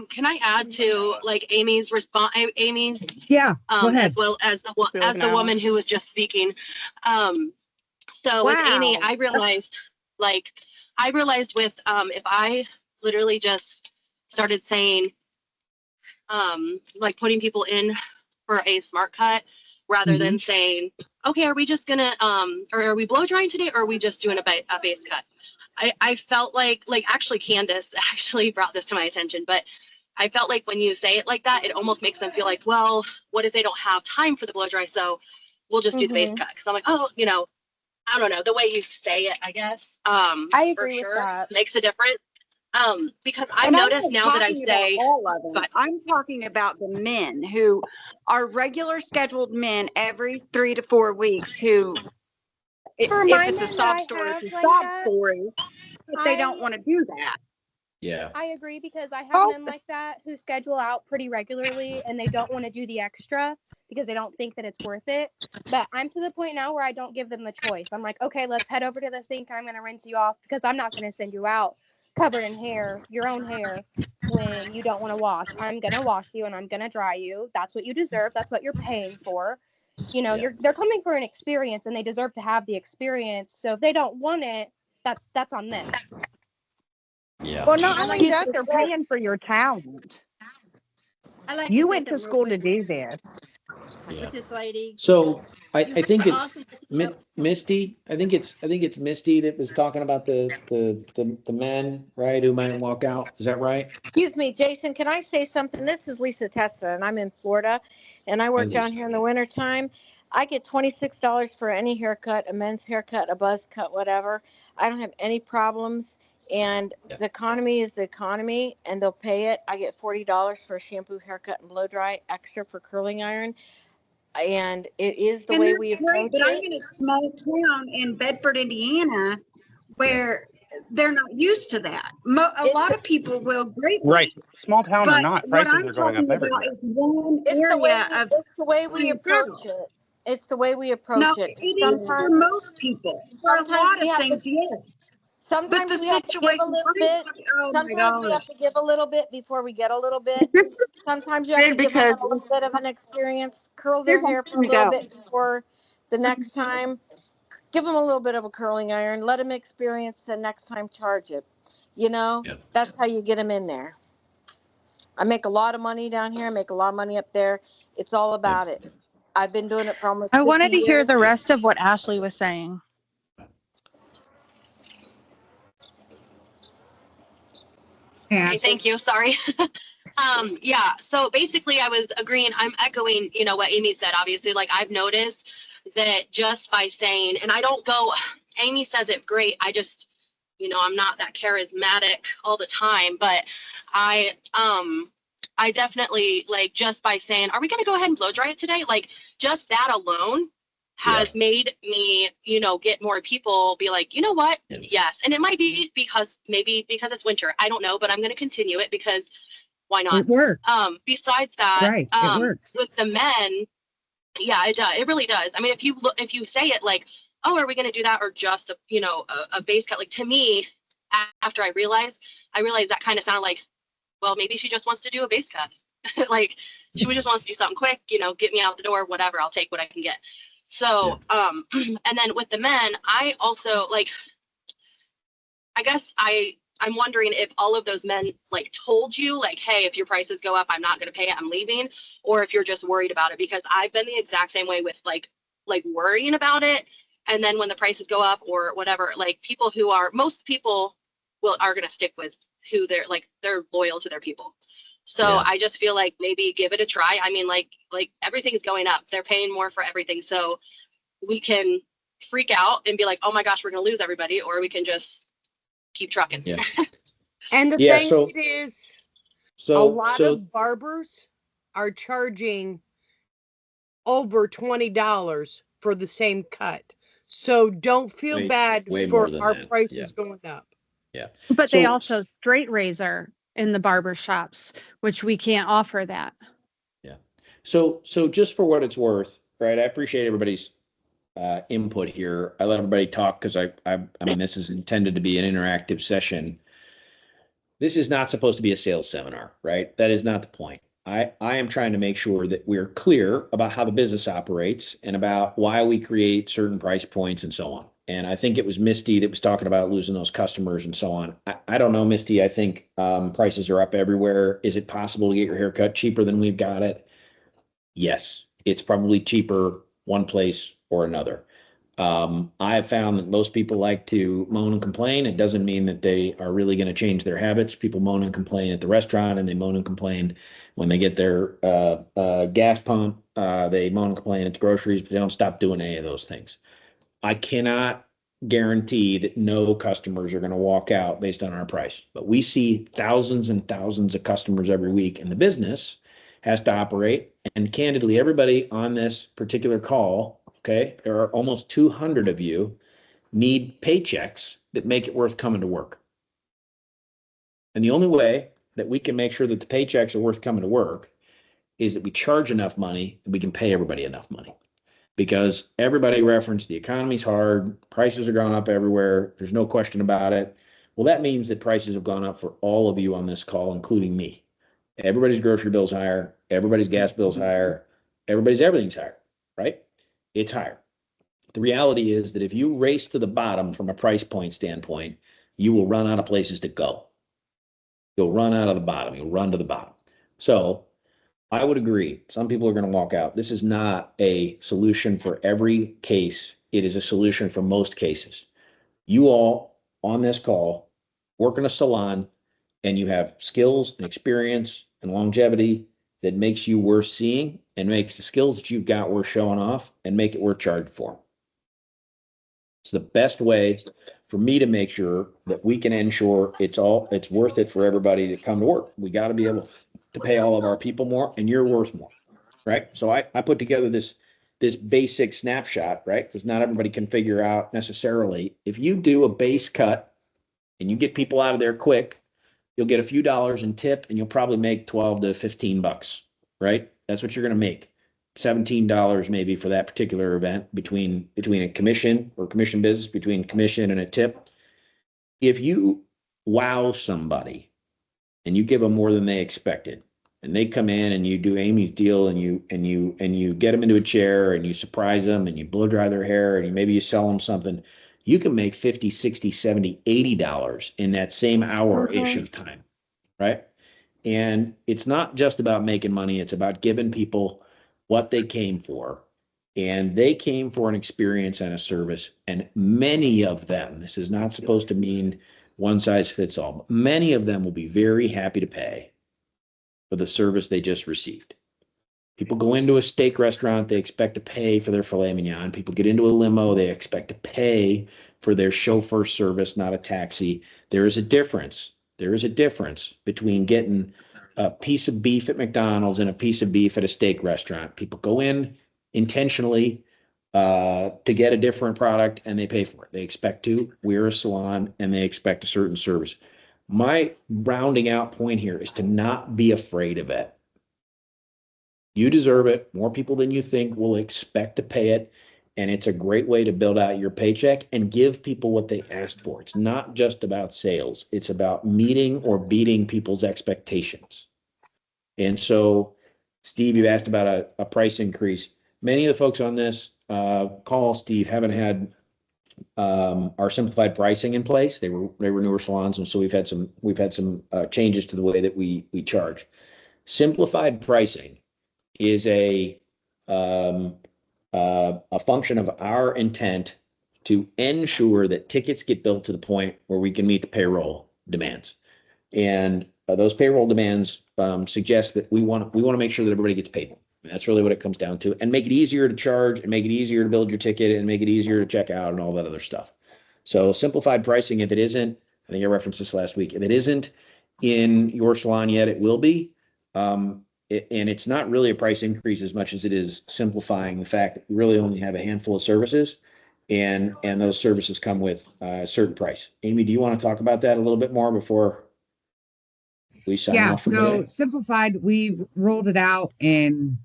[SPEAKER 14] Can I add to like Amy's response, Amy's,
[SPEAKER 4] Yeah, go ahead.
[SPEAKER 14] as well as
[SPEAKER 7] Feel
[SPEAKER 14] as
[SPEAKER 7] like
[SPEAKER 14] the
[SPEAKER 7] an
[SPEAKER 14] woman who was just speaking. So with Amy,
[SPEAKER 13] Wow.
[SPEAKER 14] I realized with, if I literally just started saying, like putting people in for a smart cut rather than saying, okay, are we just gonna, or are we blow drying today or are we just doing a base cut? I felt like actually Candace actually brought this to my attention, but I felt like when you say it like that, it almost makes them feel like, well, what if they don't have time for the blow dry? So we'll just do the base cut. Cause I'm like, oh, you know, I don't know, the way you say it, I guess,
[SPEAKER 9] I
[SPEAKER 14] for
[SPEAKER 9] agree with
[SPEAKER 14] sure
[SPEAKER 9] that.
[SPEAKER 14] makes a difference. Because I've
[SPEAKER 13] And I'm
[SPEAKER 14] noticed
[SPEAKER 13] not
[SPEAKER 14] now that I
[SPEAKER 13] talking about
[SPEAKER 14] say,
[SPEAKER 13] all of them.
[SPEAKER 14] but
[SPEAKER 13] I'm talking about the men who are regular scheduled men every 3 to 4 weeks who,
[SPEAKER 9] For
[SPEAKER 13] if
[SPEAKER 9] my
[SPEAKER 13] it's a
[SPEAKER 9] men that
[SPEAKER 13] sob
[SPEAKER 9] I
[SPEAKER 13] story, it's
[SPEAKER 9] have
[SPEAKER 13] a
[SPEAKER 9] like
[SPEAKER 13] sob
[SPEAKER 9] that,
[SPEAKER 13] story, but they don't want to do that.
[SPEAKER 3] Yeah.
[SPEAKER 9] I agree because I have
[SPEAKER 13] Oh.
[SPEAKER 9] men like that who schedule out pretty regularly and they don't want to do the extra because they don't think that it's worth it. But I'm to the point now where I don't give them the choice. I'm like, okay, let's head over to the sink. I'm going to rinse you off because I'm not going to send you out covered in hair, your own hair, when you don't want to wash. I'm going to wash you and I'm going to dry you. That's what you deserve. That's what you're paying for. You know, they're coming for an experience and they deserve to have the experience. So if they don't want it, that's on them.
[SPEAKER 3] Yeah.
[SPEAKER 15] Well, not
[SPEAKER 8] I
[SPEAKER 15] only
[SPEAKER 8] like
[SPEAKER 15] that,
[SPEAKER 8] to
[SPEAKER 15] they're
[SPEAKER 8] say-
[SPEAKER 15] paying for your talent.
[SPEAKER 8] I like
[SPEAKER 15] You
[SPEAKER 8] say
[SPEAKER 15] went to
[SPEAKER 8] something real
[SPEAKER 15] school to
[SPEAKER 8] quick
[SPEAKER 15] do this.
[SPEAKER 3] Yeah.
[SPEAKER 8] with this lady.
[SPEAKER 3] So I
[SPEAKER 8] You
[SPEAKER 3] think it's
[SPEAKER 8] also get to help-
[SPEAKER 3] Misty. I think it's Misty that was talking about the men, right, who might walk out. Is that right?
[SPEAKER 15] Excuse me, Jason, can I say something? This is Lisa Testa, and I'm in Florida, and I work down
[SPEAKER 3] Lisa.
[SPEAKER 15] here in the wintertime. I get $26 for any haircut, a men's haircut, a buzz cut, whatever. I don't have any problems, and
[SPEAKER 3] Yeah.
[SPEAKER 15] the economy is the economy, and they'll pay it. I get $40 for a shampoo, haircut, and blow dry, extra for curling iron, and it is the
[SPEAKER 13] And
[SPEAKER 15] way we
[SPEAKER 13] that's great,
[SPEAKER 15] approach
[SPEAKER 13] but I'm
[SPEAKER 15] it.
[SPEAKER 13] in a small town in Bedford, Indiana, where they're not used to that. A lot of people will greatly.
[SPEAKER 16] Right. Small town or
[SPEAKER 13] But
[SPEAKER 16] not,
[SPEAKER 13] what
[SPEAKER 16] prices
[SPEAKER 13] I'm
[SPEAKER 16] are going up
[SPEAKER 13] talking about
[SPEAKER 16] everywhere.
[SPEAKER 13] is one
[SPEAKER 15] It's the way
[SPEAKER 13] area of
[SPEAKER 15] it's the way we approach
[SPEAKER 13] clientele.
[SPEAKER 15] it. It's the way we
[SPEAKER 13] No,
[SPEAKER 15] approach it.
[SPEAKER 13] it is for most people. For a
[SPEAKER 15] Sometimes
[SPEAKER 13] lot
[SPEAKER 15] we
[SPEAKER 13] of
[SPEAKER 15] have to
[SPEAKER 13] things, yes. But
[SPEAKER 15] sometimes
[SPEAKER 13] the
[SPEAKER 15] we have to give a
[SPEAKER 13] situation
[SPEAKER 15] little
[SPEAKER 13] I'm
[SPEAKER 15] bit.
[SPEAKER 13] talking, oh my
[SPEAKER 15] Sometimes we have
[SPEAKER 13] gosh.
[SPEAKER 15] to give a little bit before we get a little bit. Sometimes you have to give
[SPEAKER 5] Because
[SPEAKER 15] them a little bit of an experience, curl
[SPEAKER 13] Here
[SPEAKER 15] their hair for a
[SPEAKER 13] we
[SPEAKER 15] little
[SPEAKER 13] go.
[SPEAKER 15] bit before the next time. Give them a little bit of a curling iron. Let them experience the next time. Charge it. You know,
[SPEAKER 3] Yeah.
[SPEAKER 15] that's how you get them in there. I make a lot of money down here. I make a lot of money up there. It's all about it. I've been doing it for almost
[SPEAKER 17] I
[SPEAKER 15] 50
[SPEAKER 17] wanted to hear
[SPEAKER 15] years.
[SPEAKER 17] the rest of what Ashley was saying.
[SPEAKER 14] okay, thank you. Sorry. Yeah. So basically I was agreeing, I'm echoing, you know, what Amy said, obviously, like I've noticed that just by saying, and I don't go, Amy says it great. I just, you know, I'm not that charismatic all the time, but I definitely like just by saying, are we going to go ahead and blow dry it today? Like just that alone has made me, you know, get more people be like, you know what? Yes. And it might be because maybe because it's winter. I don't know, but I'm going to continue it because why not?
[SPEAKER 4] It works.
[SPEAKER 14] Besides that,
[SPEAKER 4] Right, it works.
[SPEAKER 14] with the men, yeah, it does. It really does. I mean, if you look, if you say it like, oh, are we going to do that? Or just a, you know, a base cut, like to me, after I realized that kind of sounded like, well, maybe she just wants to do a base cut. Like she just wants to do something quick, you know, get me out the door, whatever, I'll take what I can get. So, and then with the men, I also like, I guess I'm wondering if all of those men like told you like, hey, if your prices go up, I'm not going to pay it, I'm leaving, or if you're just worried about it, because I've been the exact same way with like worrying about it. And then when the prices go up or whatever, like people who are, most people are going to stick with who they're loyal to their people. So I just feel like maybe give it a try. I mean, like everything is going up. They're paying more for everything. So we can freak out and be like, oh my gosh, we're going to lose everybody. Or we can just keep trucking.
[SPEAKER 3] Yeah.
[SPEAKER 18] And the
[SPEAKER 3] Yeah,
[SPEAKER 18] thing
[SPEAKER 3] so-
[SPEAKER 18] is,
[SPEAKER 3] So
[SPEAKER 18] a lot of barbers are charging over $20 for the same cut. So don't feel bad
[SPEAKER 3] way
[SPEAKER 18] for
[SPEAKER 3] more than
[SPEAKER 18] our
[SPEAKER 3] that,
[SPEAKER 18] prices going up.
[SPEAKER 3] Yeah.
[SPEAKER 17] But they
[SPEAKER 3] So-
[SPEAKER 17] also straight razor in the barber shops, which we can't offer that.
[SPEAKER 3] Yeah. So just for what it's worth, right? I appreciate everybody's input here. I let everybody talk because I mean, this is intended to be an interactive session. This is not supposed to be a sales seminar, right? That is not the point. I am trying to make sure that we're clear about how the business operates and about why we create certain price points and so on. And I think it was Misty that was talking about losing those customers and so on. I don't know, Misty. I think prices are up everywhere. Is it possible to get your haircut cheaper than we've got it? Yes, it's probably cheaper one place or another. I have found that most people like to moan and complain. It doesn't mean that they are really going to change their habits. People moan and complain at the restaurant, and they moan and complain when they get their gas pump. They moan and complain at the groceries, but they don't stop doing any of those things. I cannot guarantee that no customers are going to walk out based on our price, but we see thousands and thousands of customers every week, and the business has to operate. And candidly, everybody on this particular call, okay, there are almost 200 of you, need paychecks that make it worth coming to work. And the only way that we can make sure that the paychecks are worth coming to work is that we charge enough money and we can pay everybody enough money. Because everybody referenced the economy's hard, prices are going up everywhere, there's no question about it. Well, that means that prices have gone up for all of you on this call, including me. Everybody's grocery bill's higher, everybody's gas bill's higher, everything's higher, right? It's higher. The reality is that if you race to the bottom from a price point standpoint, you will run out of places to go. You'll run out of the bottom, you'll run to the bottom. So I would agree. Some people are going to walk out. This is not a solution for every case. It is a solution for most cases. You all on this call work in a salon and you have skills and experience and longevity that makes you worth seeing and makes the skills that you've got worth showing off and make it worth charging for. It's the best way for me to make sure that we can ensure it's worth it for everybody to come to work. We got to be able to pay all of our people more, and you're worth more, right? So I put together this basic snapshot, right? Because not everybody can figure out necessarily. If you do a base cut and you get people out of there quick, you'll get a few dollars in tip and you'll probably make 12 to 15 bucks, right? That's what you're going to make. $17 maybe for that particular event between a commission or commission business, between commission and a tip. If you wow somebody and you give them more than they expected, and they come in and you do Amy's deal and you get them into a chair and you surprise them and you blow dry their hair and maybe you sell them something, you can make $50, $60, $70, $80 in that same hour-ish of time, right? And it's not just about making money, it's about giving people what they came for. And they came for an experience and a service. And many of them, this is not supposed to mean one size fits all, but many of them will be very happy to pay for the service they just received. People go into a steak restaurant, they expect to pay for their filet mignon. People get into a limo, they expect to pay for their chauffeur service, not a taxi. There is a difference. There is a difference between getting a piece of beef at McDonald's and a piece of beef at a steak restaurant. People go in intentionally to get a different product and they pay for it. They expect to. We're a salon and they expect a certain service. My rounding out point here is to not be afraid of it. You deserve it. More people than you think will expect to pay it. And it's a great way to build out your paycheck and give people what they asked for. It's not just about sales. It's about meeting or beating people's expectations. And so, Steve, you asked about a price increase. Many of the folks on this call, Steve, haven't had our simplified pricing in place. They were newer salons, and so we've had some changes to the way that we charge. Simplified pricing is a function of our intent to ensure that tickets get built to the point where we can meet the payroll demands. And those payroll demands suggest that we want to make sure that everybody gets paid. That's really what it comes down to, and make it easier to charge and make it easier to build your ticket and make it easier to check out and all that other stuff. So simplified pricing, if it isn't, I think I referenced this last week, if it isn't in your salon yet, it will be. And it's not really a price increase as much as it is simplifying the fact that we really only have a handful of services and those services come with a certain price. Amy, do you want to talk about that a little bit more before we sign
[SPEAKER 4] Yeah,
[SPEAKER 3] off for
[SPEAKER 4] so
[SPEAKER 3] today?
[SPEAKER 4] Simplified, we've rolled it out in,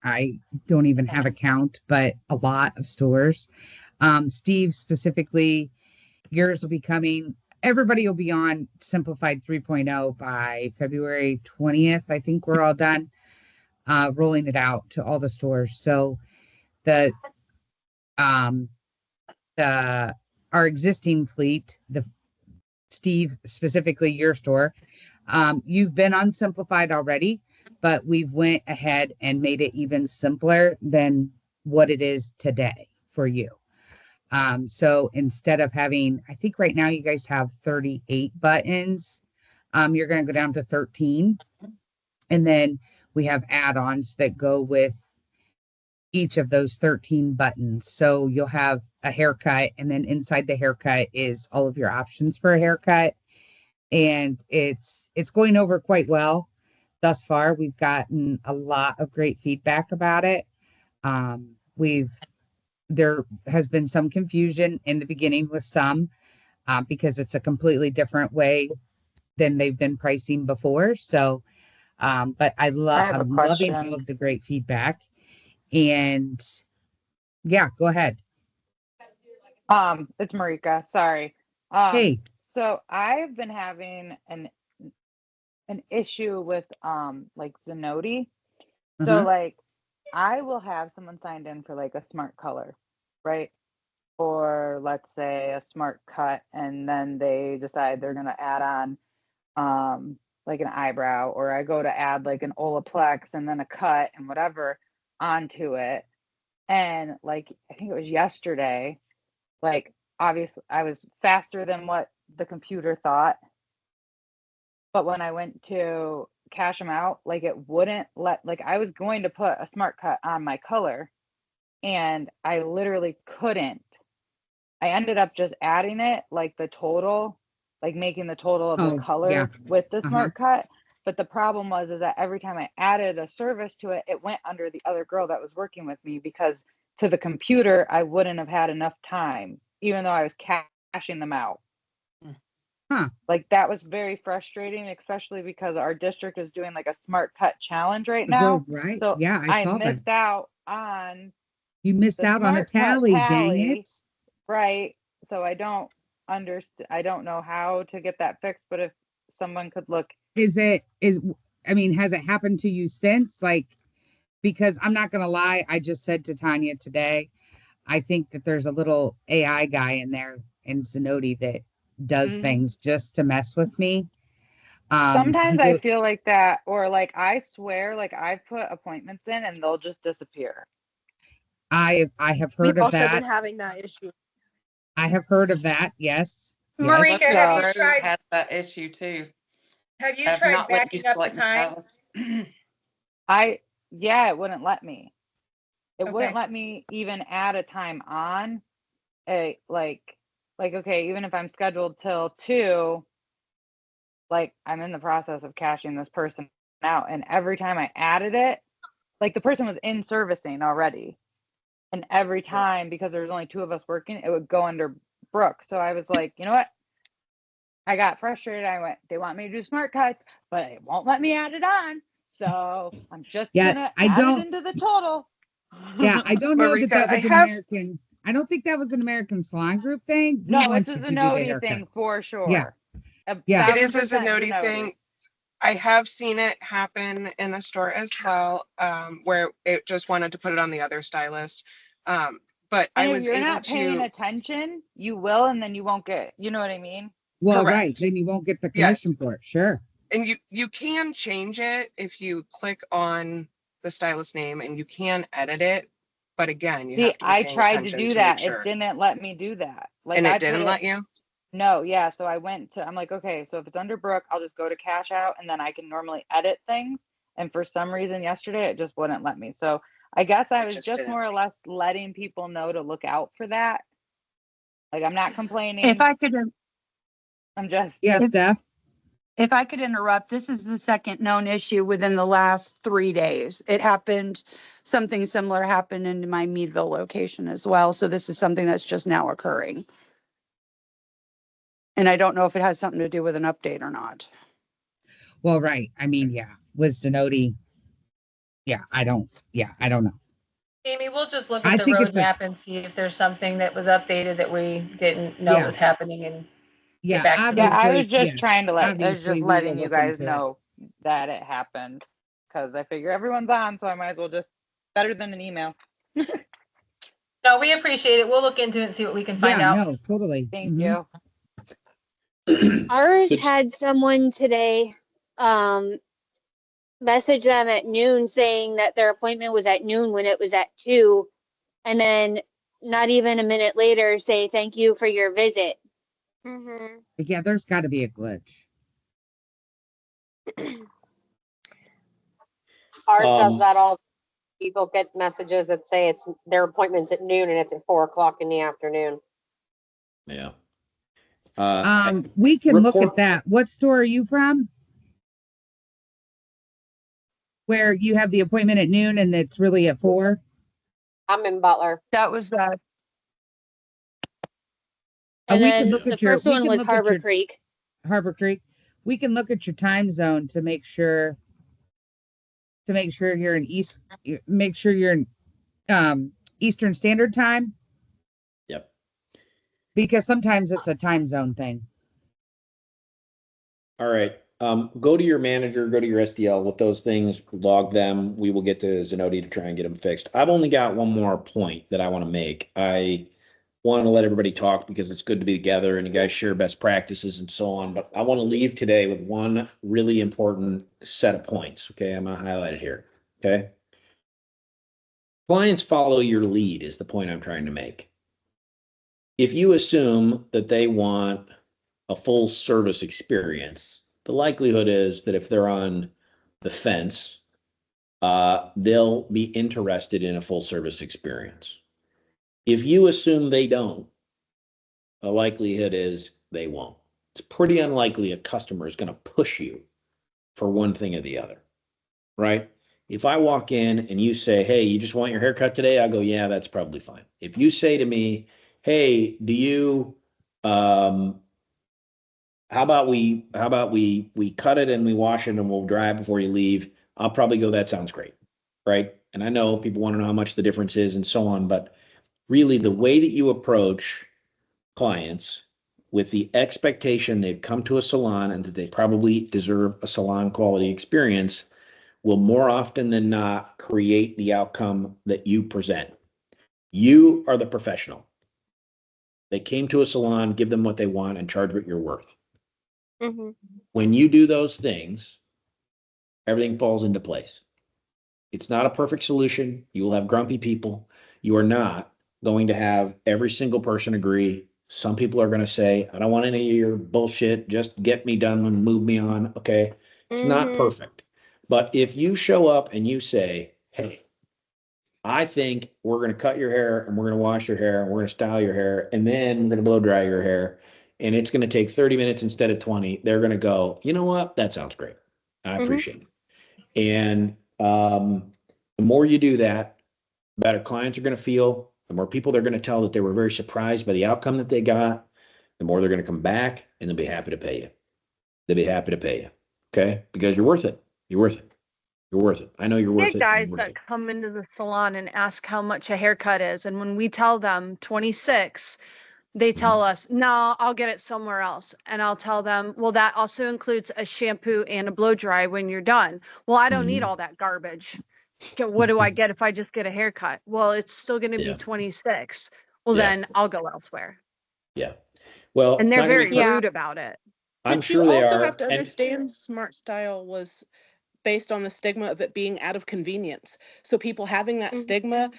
[SPEAKER 4] I don't even have a count, but a lot of stores. Steve, specifically, yours will be coming. Everybody will be on Simplified 3.0 by February 20th. I think we're all done rolling it out to all the stores. So the our existing fleet, the Steve, specifically your store, you've been on Simplified already, but we've went ahead and made it even simpler than what it is today for you. So instead of having, I think right now you guys have 38 buttons, you're going to go down to 13. And then we have add-ons that go with each of those 13 buttons. So you'll have a haircut, and then inside the haircut is all of your options for a haircut. And it's going over quite well thus far. We've gotten a lot of great feedback about it. There has been some confusion in the beginning with some because it's a completely different way than they've been pricing before. So, but I'm loving all of the great feedback. And yeah, go ahead.
[SPEAKER 16] It's Marika. Sorry.
[SPEAKER 4] Hey.
[SPEAKER 16] So I've been having an issue with like Zenoti. So like I will have someone signed in for like a smart color, right? Or let's say a smart cut, and then they decide they're gonna add on like an eyebrow, or I go to add like an Olaplex and then a cut and whatever onto it. And like I think it was yesterday, like obviously I was faster than what the computer thought. But when I went to cash them out, like it wouldn't let, like I was going to put a smart cut on my color and I literally couldn't. I ended up just adding it, like the total, like making the total of the color with the smart cut. But the problem was is that every time I added a service to it, it went under the other girl that was working with me, because to the computer, I wouldn't have had enough time, even though I was cashing them out. Like that was very frustrating, especially because our district is doing like a smart cut challenge right now.
[SPEAKER 4] Right.
[SPEAKER 16] So
[SPEAKER 4] Yeah, I saw that.
[SPEAKER 16] missed out on.
[SPEAKER 4] You missed out on a tally, dang it.
[SPEAKER 16] Right. So I don't understand. I don't know how to get that fixed, but if someone could look.
[SPEAKER 4] Has it happened to you since? Like, because I'm not going to lie, I just said to Tanya today, I think that there's a little AI guy in there in Zenoti that does things just to mess with me.
[SPEAKER 16] Sometimes I feel like that, or like I swear, like I've put appointments in and they'll just disappear.
[SPEAKER 4] I have heard
[SPEAKER 9] We've
[SPEAKER 4] of
[SPEAKER 9] also
[SPEAKER 4] that.
[SPEAKER 9] been having that issue.
[SPEAKER 4] I have heard of that. Yes.
[SPEAKER 19] Marika,
[SPEAKER 4] Yes.
[SPEAKER 19] have you tried?
[SPEAKER 11] Has that issue too.
[SPEAKER 19] Have you tried backing up the time?
[SPEAKER 16] Yeah, it wouldn't let me. It wouldn't let me even add a time on. Like okay, even if I'm scheduled till 2, like I'm in the process of cashing this person out, and every time I added it, like the person was in servicing already, and every time, because there was only 2 of us working, it would go under Brooke. So I was like, you know what? I got frustrated. I went, they want me to do smart cuts, but it won't let me add it on. So I'm just gonna add it into the total.
[SPEAKER 4] Yeah, I don't know
[SPEAKER 19] Marika,
[SPEAKER 4] that was an American. I don't think that was an American Salon Group thing.
[SPEAKER 16] No, it's a Zenoti thing for sure.
[SPEAKER 4] Yeah.
[SPEAKER 19] Yeah. It is a Zenoti thing. I have seen it happen in a store as well, where it just wanted to put it on the other stylist. But I was
[SPEAKER 16] if you're
[SPEAKER 19] able
[SPEAKER 16] not paying attention, you will, and then you won't get, you know what I mean?
[SPEAKER 4] Well, right. Then you won't get the commission for it. Sure.
[SPEAKER 19] And you can change it if you click on the stylist name, and you can edit it. But again, you have to be
[SPEAKER 16] I
[SPEAKER 19] paying
[SPEAKER 16] tried to
[SPEAKER 19] attention
[SPEAKER 16] do
[SPEAKER 19] to
[SPEAKER 16] that.
[SPEAKER 19] make sure.
[SPEAKER 16] It didn't let me do that. Like,
[SPEAKER 19] And it didn't let you?
[SPEAKER 16] No, yeah. So I went to, I'm like, okay, so if it's under Brooke, I'll just go to cash out, and then I can normally edit things. And for some reason yesterday, it just wouldn't let me. So I guess I was just more or less letting people know to look out for that. Like, I'm not complaining.
[SPEAKER 20] If I could,
[SPEAKER 16] I'm just.
[SPEAKER 4] Yes, Steph.
[SPEAKER 20] If I could interrupt, this is the second known issue within the last 3 days. It happened, something similar happened in my Meadville location as well. So this is something that's just now occurring. And I don't know if it has something to do with an update or not.
[SPEAKER 4] Well, right. I mean, yeah, with Zenoti. Yeah, I don't know.
[SPEAKER 21] Amy, we'll just look
[SPEAKER 4] I
[SPEAKER 21] at the
[SPEAKER 4] think it's a,
[SPEAKER 21] roadmap and see if there's something that was updated that we didn't know
[SPEAKER 4] yeah,
[SPEAKER 21] was happening and
[SPEAKER 4] yeah,
[SPEAKER 21] get back to
[SPEAKER 16] Yeah,
[SPEAKER 21] them.
[SPEAKER 16] I was
[SPEAKER 4] obviously,
[SPEAKER 16] just
[SPEAKER 4] yes,
[SPEAKER 16] trying to I was just
[SPEAKER 4] obviously we will
[SPEAKER 16] letting you
[SPEAKER 4] look
[SPEAKER 16] guys
[SPEAKER 4] into it.
[SPEAKER 16] know that it happened because I figure everyone's on, so I might as well just better than an email.
[SPEAKER 21] No, we appreciate it. We'll look into it and see what we can find
[SPEAKER 4] Yeah,
[SPEAKER 21] out.
[SPEAKER 4] no, totally.
[SPEAKER 16] Thank
[SPEAKER 4] Mhm.
[SPEAKER 16] you.
[SPEAKER 22] Ours
[SPEAKER 3] Good.
[SPEAKER 22] had someone today message them at noon saying that their appointment was at noon when it was at 2, and then not even a minute later say thank you for your visit.
[SPEAKER 9] Mm-hmm.
[SPEAKER 4] Yeah, there's got to be a glitch.
[SPEAKER 23] Ours does
[SPEAKER 3] Um,
[SPEAKER 23] that all. People get messages that say it's their appointment's at noon and it's at 4 o'clock in the afternoon.
[SPEAKER 3] yeah.
[SPEAKER 4] We can look
[SPEAKER 3] report-
[SPEAKER 4] at that. What store are you from? Where you have the appointment at noon and it's really at 4?
[SPEAKER 23] I'm in Butler.
[SPEAKER 20] That was
[SPEAKER 22] And
[SPEAKER 4] we
[SPEAKER 22] then
[SPEAKER 4] can look
[SPEAKER 22] the
[SPEAKER 4] at your.
[SPEAKER 22] first
[SPEAKER 4] We
[SPEAKER 22] one
[SPEAKER 4] can
[SPEAKER 22] was
[SPEAKER 4] look at
[SPEAKER 22] Harbor
[SPEAKER 4] your
[SPEAKER 22] Creek.
[SPEAKER 4] Harbor Creek. We can look at your time zone to make sure you're in East. Make sure you're in Eastern Standard Time.
[SPEAKER 3] Yep.
[SPEAKER 4] Because sometimes it's a time zone thing.
[SPEAKER 3] All right. Go to your manager, go to your SDL with those things, log them. We will get to Zenoti to try and get them fixed. I've only got one more point that I want to make. I want to let everybody talk because it's good to be together and you guys share best practices and so on. But I want to leave today with one really important set of points. Okay. I'm going to highlight it here. Okay. Clients follow your lead is the point I'm trying to make. If you assume that they want a full service experience, the likelihood is that if they're on the fence, they'll be interested in a full service experience. If you assume they don't, the likelihood is they won't. It's pretty unlikely a customer is going to push you for one thing or the other, right? If I walk in and you say, hey, you just want your haircut today? I go, yeah, that's probably fine. If you say to me, hey, do you, how about we cut it and we wash it and we'll dry it before you leave? I'll probably go, that sounds great, right? And I know people want to know how much the difference is and so on, but really the way that you approach clients with the expectation they've come to a salon and that they probably deserve a salon quality experience will more often than not create the outcome that you present. You are the professional. They came to a salon, give them what they want and charge what you're worth.
[SPEAKER 9] Mm-hmm.
[SPEAKER 3] When you do those things, everything falls into place. It's not a perfect solution. You will have grumpy people. You are not going to have every single person agree. Some people are going to say, I don't want any of your bullshit. Just get me done and move me on. Okay. It's not perfect. But if you show up and you say, hey, I think we're going to cut your hair and we're going to wash your hair and we're going to style your hair and then we're going to blow dry your hair and it's going to take 30 minutes instead of 20, they're going to go, you know what? That sounds great. I appreciate it. And the more you do that, the better clients are going to feel, the more people they're going to tell that they were very surprised by the outcome that they got, the more they're going to come back and they'll be happy to pay you. They'll be happy to pay you. Okay? Because you're worth it. You're worth it. You're worth it. I know you're worth
[SPEAKER 17] Get
[SPEAKER 3] it.
[SPEAKER 17] guys
[SPEAKER 3] You're worth
[SPEAKER 17] that
[SPEAKER 3] it.
[SPEAKER 17] come into the salon and ask how much a haircut is, and when we tell them 26, they tell us, no, I'll get it somewhere else. And I'll tell them, well, that also includes a shampoo and a blow dry when you're done. Well, I don't need all that garbage. What do I get if I just get a haircut? Well, it's still going to be 26. Well,
[SPEAKER 3] Yeah.
[SPEAKER 17] then I'll go elsewhere.
[SPEAKER 3] Yeah. Well,
[SPEAKER 17] And they're
[SPEAKER 3] not gonna
[SPEAKER 17] very
[SPEAKER 3] be-
[SPEAKER 17] rude about it.
[SPEAKER 3] I'm
[SPEAKER 7] But
[SPEAKER 3] sure
[SPEAKER 7] you
[SPEAKER 3] they
[SPEAKER 7] also
[SPEAKER 3] are.
[SPEAKER 7] have to
[SPEAKER 3] And
[SPEAKER 7] understand Smart Style was based on the stigma of it being out of convenience. So people having that stigma,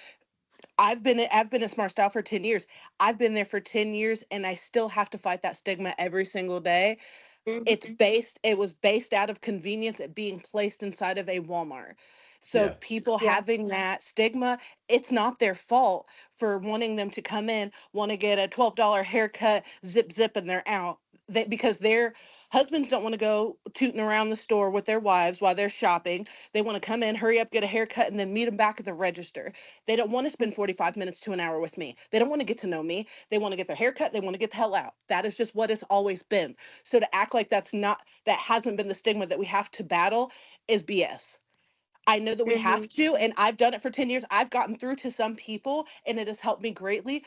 [SPEAKER 7] I've been at Smart Style for 10 years. I've been there for 10 years and I still have to fight that stigma every single day. It was based out of convenience at being placed inside of a Walmart. So
[SPEAKER 3] Yeah.
[SPEAKER 7] people having that stigma, it's not their fault for wanting them to come in, want to get a $12 haircut, zip, zip, and they're out. Because they're Husbands don't want to go tooting around the store with their wives while they're shopping. They want to come in, hurry up, get a haircut, and then meet them back at the register. They don't want to spend 45 minutes to an hour with me. They don't want to get to know me. They want to get their haircut. They want to get the hell out. That is just what it's always been. So to act like that hasn't been the stigma that we have to battle is BS. I know that we have to, and I've done it for 10 years. I've gotten through to some people, and it has helped me greatly.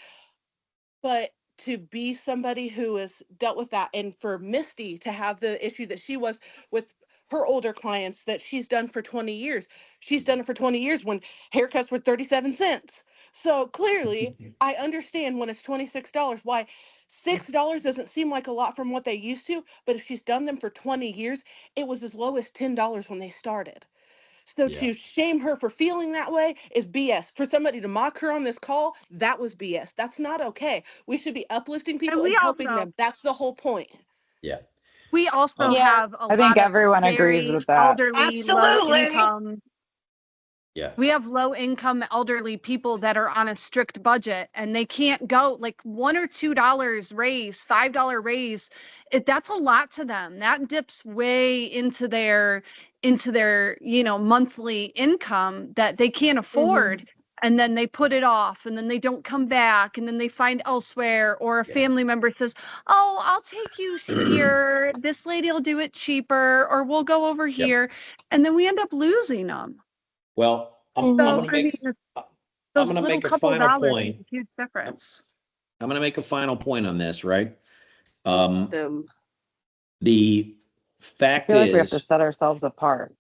[SPEAKER 7] But to be somebody who has dealt with that, and for Misty to have the issue that she was with her older clients that she's done for 20 years. She's done it for 20 years when haircuts were 37 cents. So clearly, I understand when it's $26, why $6 doesn't seem like a lot from what they used to, but if she's done them for 20 years, it was as low as $10 when they started. So
[SPEAKER 3] Yeah.
[SPEAKER 7] to shame her for feeling that way is BS. For somebody to mock her on this call, that was BS. That's not okay. We should be uplifting people and
[SPEAKER 17] we
[SPEAKER 7] helping
[SPEAKER 17] also
[SPEAKER 7] them. That's the whole point.
[SPEAKER 3] Yeah.
[SPEAKER 17] we also
[SPEAKER 3] Um,
[SPEAKER 22] Yeah.
[SPEAKER 17] have a
[SPEAKER 16] I think
[SPEAKER 17] lot of
[SPEAKER 16] everyone agrees
[SPEAKER 17] very
[SPEAKER 16] with that.
[SPEAKER 17] elderly, low
[SPEAKER 22] Absolutely.
[SPEAKER 17] income.
[SPEAKER 3] Yeah.
[SPEAKER 17] We have low income elderly people that are on a strict budget and they can't go like $1 or $2 raise, $5 raise. That's a lot to them. That dips way into their monthly income that they can't afford. And then they put it off and then they don't come back and then they find elsewhere, or a family member says, oh, I'll take you here. This lady will do it cheaper, or we'll go over
[SPEAKER 3] Yep.
[SPEAKER 17] here. And then we end up losing them.
[SPEAKER 3] Well, I'm
[SPEAKER 17] So,
[SPEAKER 3] gonna
[SPEAKER 17] I
[SPEAKER 3] make
[SPEAKER 17] mean,
[SPEAKER 3] I'm
[SPEAKER 17] those
[SPEAKER 3] gonna
[SPEAKER 17] little
[SPEAKER 3] make a
[SPEAKER 17] couple
[SPEAKER 3] final
[SPEAKER 17] dollars
[SPEAKER 3] point.
[SPEAKER 17] make a huge difference.
[SPEAKER 3] I'm gonna make a final point on this, right?
[SPEAKER 8] Them.
[SPEAKER 3] The
[SPEAKER 16] I
[SPEAKER 3] fact
[SPEAKER 16] feel like we have to
[SPEAKER 3] is,
[SPEAKER 16] set ourselves apart.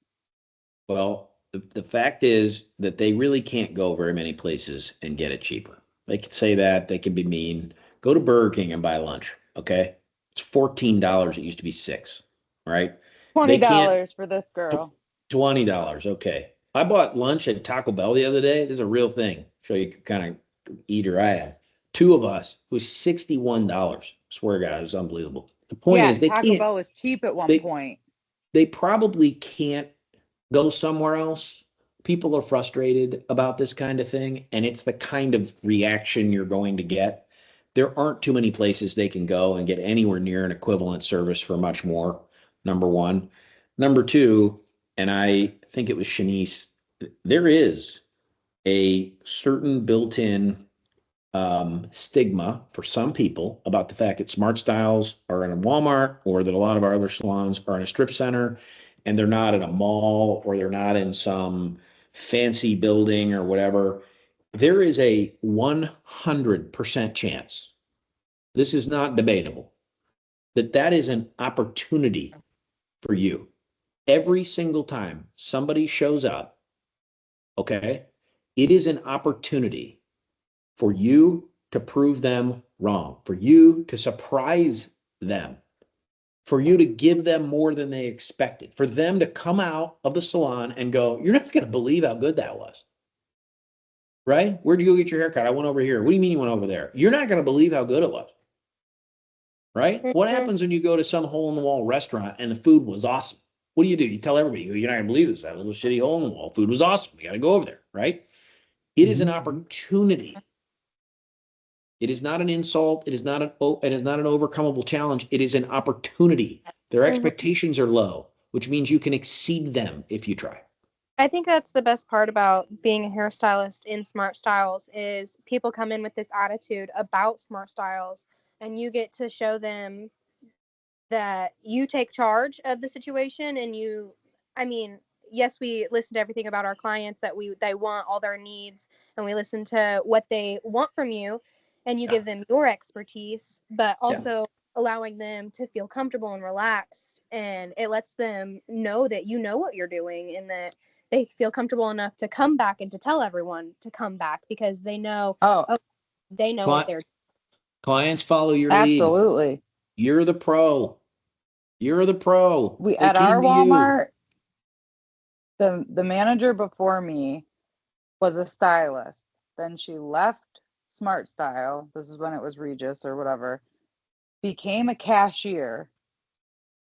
[SPEAKER 3] well, the fact is that they really can't go very many places and get it cheaper. They could say that, they can be mean. Go to Burger King and buy lunch, okay? It's $14. It used to be $6, right? They can't
[SPEAKER 16] $20 for this girl.
[SPEAKER 3] $20, okay. I bought lunch at Taco Bell the other day. This is a real thing. Show you kind of eat or I am. Two of us, it was $61. Swear to God, it was unbelievable. The point
[SPEAKER 16] Yeah,
[SPEAKER 3] is they
[SPEAKER 16] Taco
[SPEAKER 3] can't,
[SPEAKER 16] Bell was cheap at one
[SPEAKER 3] they,
[SPEAKER 16] point.
[SPEAKER 3] they probably can't go somewhere else. People are frustrated about this kind of thing, and it's the kind of reaction you're going to get. There aren't too many places they can go and get anywhere near an equivalent service for much more, number one. Number two, and I think it was Shanice, there is a certain built-in stigma for some people about the fact that Smart Styles are in a Walmart, or that a lot of our other salons are in a strip center, and they're not in a mall, or they're not in some fancy building or whatever. There is a 100% chance, this is not debatable, that is an opportunity for you. Every single time somebody shows up, okay, it is an opportunity for you to prove them wrong, for you to surprise them, for you to give them more than they expected, for them to come out of the salon and go, you're not going to believe how good that was. Right? Where'd you go get your haircut? I went over here. What do you mean you went over there? You're not going to believe how good it was. Right? What happens when you go to some hole in the wall restaurant and the food was awesome? What do? You tell everybody, you're not going to believe this. That little shitty hole in the wall. Food was awesome. We got to go over there. Right? It is an opportunity. It is not an insult. It is not an overcomable challenge. It is an opportunity. Their expectations are low, which means you can exceed them if you try.
[SPEAKER 9] I think that's the best part about being a hairstylist in Smart Styles is people come in with this attitude about Smart Styles, and you get to show them that you take charge of the situation. And yes, we listen to everything about our clients that they want, all their needs, and we listen to what they want from you, and you give them your expertise, but also allowing them to feel comfortable and relaxed, and it lets them know that you know what you're doing, and that they feel comfortable enough to come back and to tell everyone to come back because they know they know what they're doing.
[SPEAKER 3] Clients follow your lead.
[SPEAKER 16] Absolutely.
[SPEAKER 3] You're the pro. You're the pro.
[SPEAKER 16] We
[SPEAKER 3] They
[SPEAKER 16] at our
[SPEAKER 3] came to you.
[SPEAKER 16] Walmart, the manager before me was a stylist. Then she left Smart Style. This is when it was Regis or whatever. Became a cashier.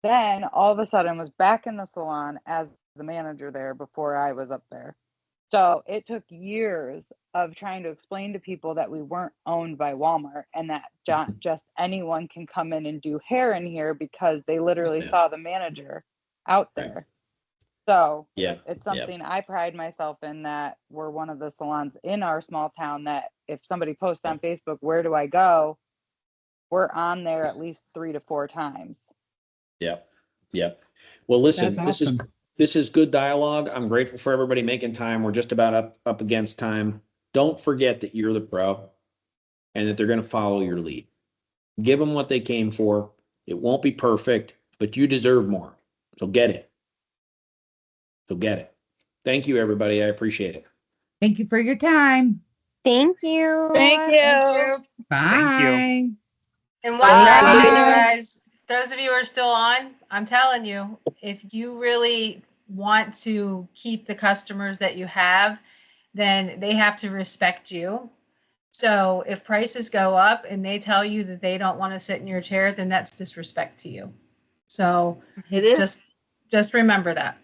[SPEAKER 16] Then all of a sudden was back in the salon as the manager there before I was up there. So it took years of trying to explain to people that we weren't owned by Walmart and that just anyone can come in and do hair in here because they literally saw the manager out there. So
[SPEAKER 3] Yeah.
[SPEAKER 16] it's something I pride myself in, that we're one of the salons in our small town that if somebody posts on Facebook, where do I go? We're on there at least 3 to 4 times.
[SPEAKER 3] Yep. Yep. Well, listen,
[SPEAKER 4] That's awesome.
[SPEAKER 3] this is good dialogue. I'm grateful for everybody making time. We're just about up against time. Don't forget that you're the pro and that they're going to follow your lead. Give them what they came for. It won't be perfect, but you deserve more. So get it. Thank you, everybody. I appreciate it.
[SPEAKER 4] Thank you for your time.
[SPEAKER 22] Thank you.
[SPEAKER 21] Thank you.
[SPEAKER 4] Bye.
[SPEAKER 21] And one last
[SPEAKER 4] Bye.
[SPEAKER 21] thing, you guys, those of you who are still on, I'm telling you, if you really want to keep the customers that you have, then they have to respect you. So if prices go up and they tell you that they don't want to sit in your chair, then that's disrespect to you. So
[SPEAKER 22] It is.
[SPEAKER 21] just remember that.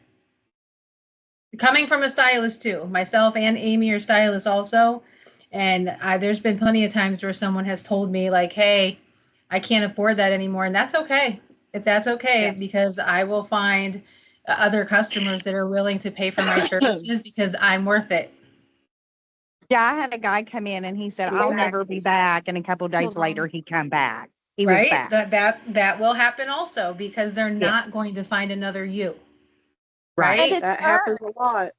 [SPEAKER 21] Coming from a stylist too, myself and Amy are stylists also. And there's been plenty of times where someone has told me like, hey, I can't afford that anymore. And that's okay. If that's okay, because I will find other customers that are willing to pay for my services because I'm worth it.
[SPEAKER 1] Yeah, I had a guy come in and he said, I'll never be back. And a couple of days later, he come back. He was
[SPEAKER 21] Right?
[SPEAKER 1] back.
[SPEAKER 21] That will happen also because they're not going to find another you.
[SPEAKER 1] Right.
[SPEAKER 21] Right?
[SPEAKER 8] That happens a lot.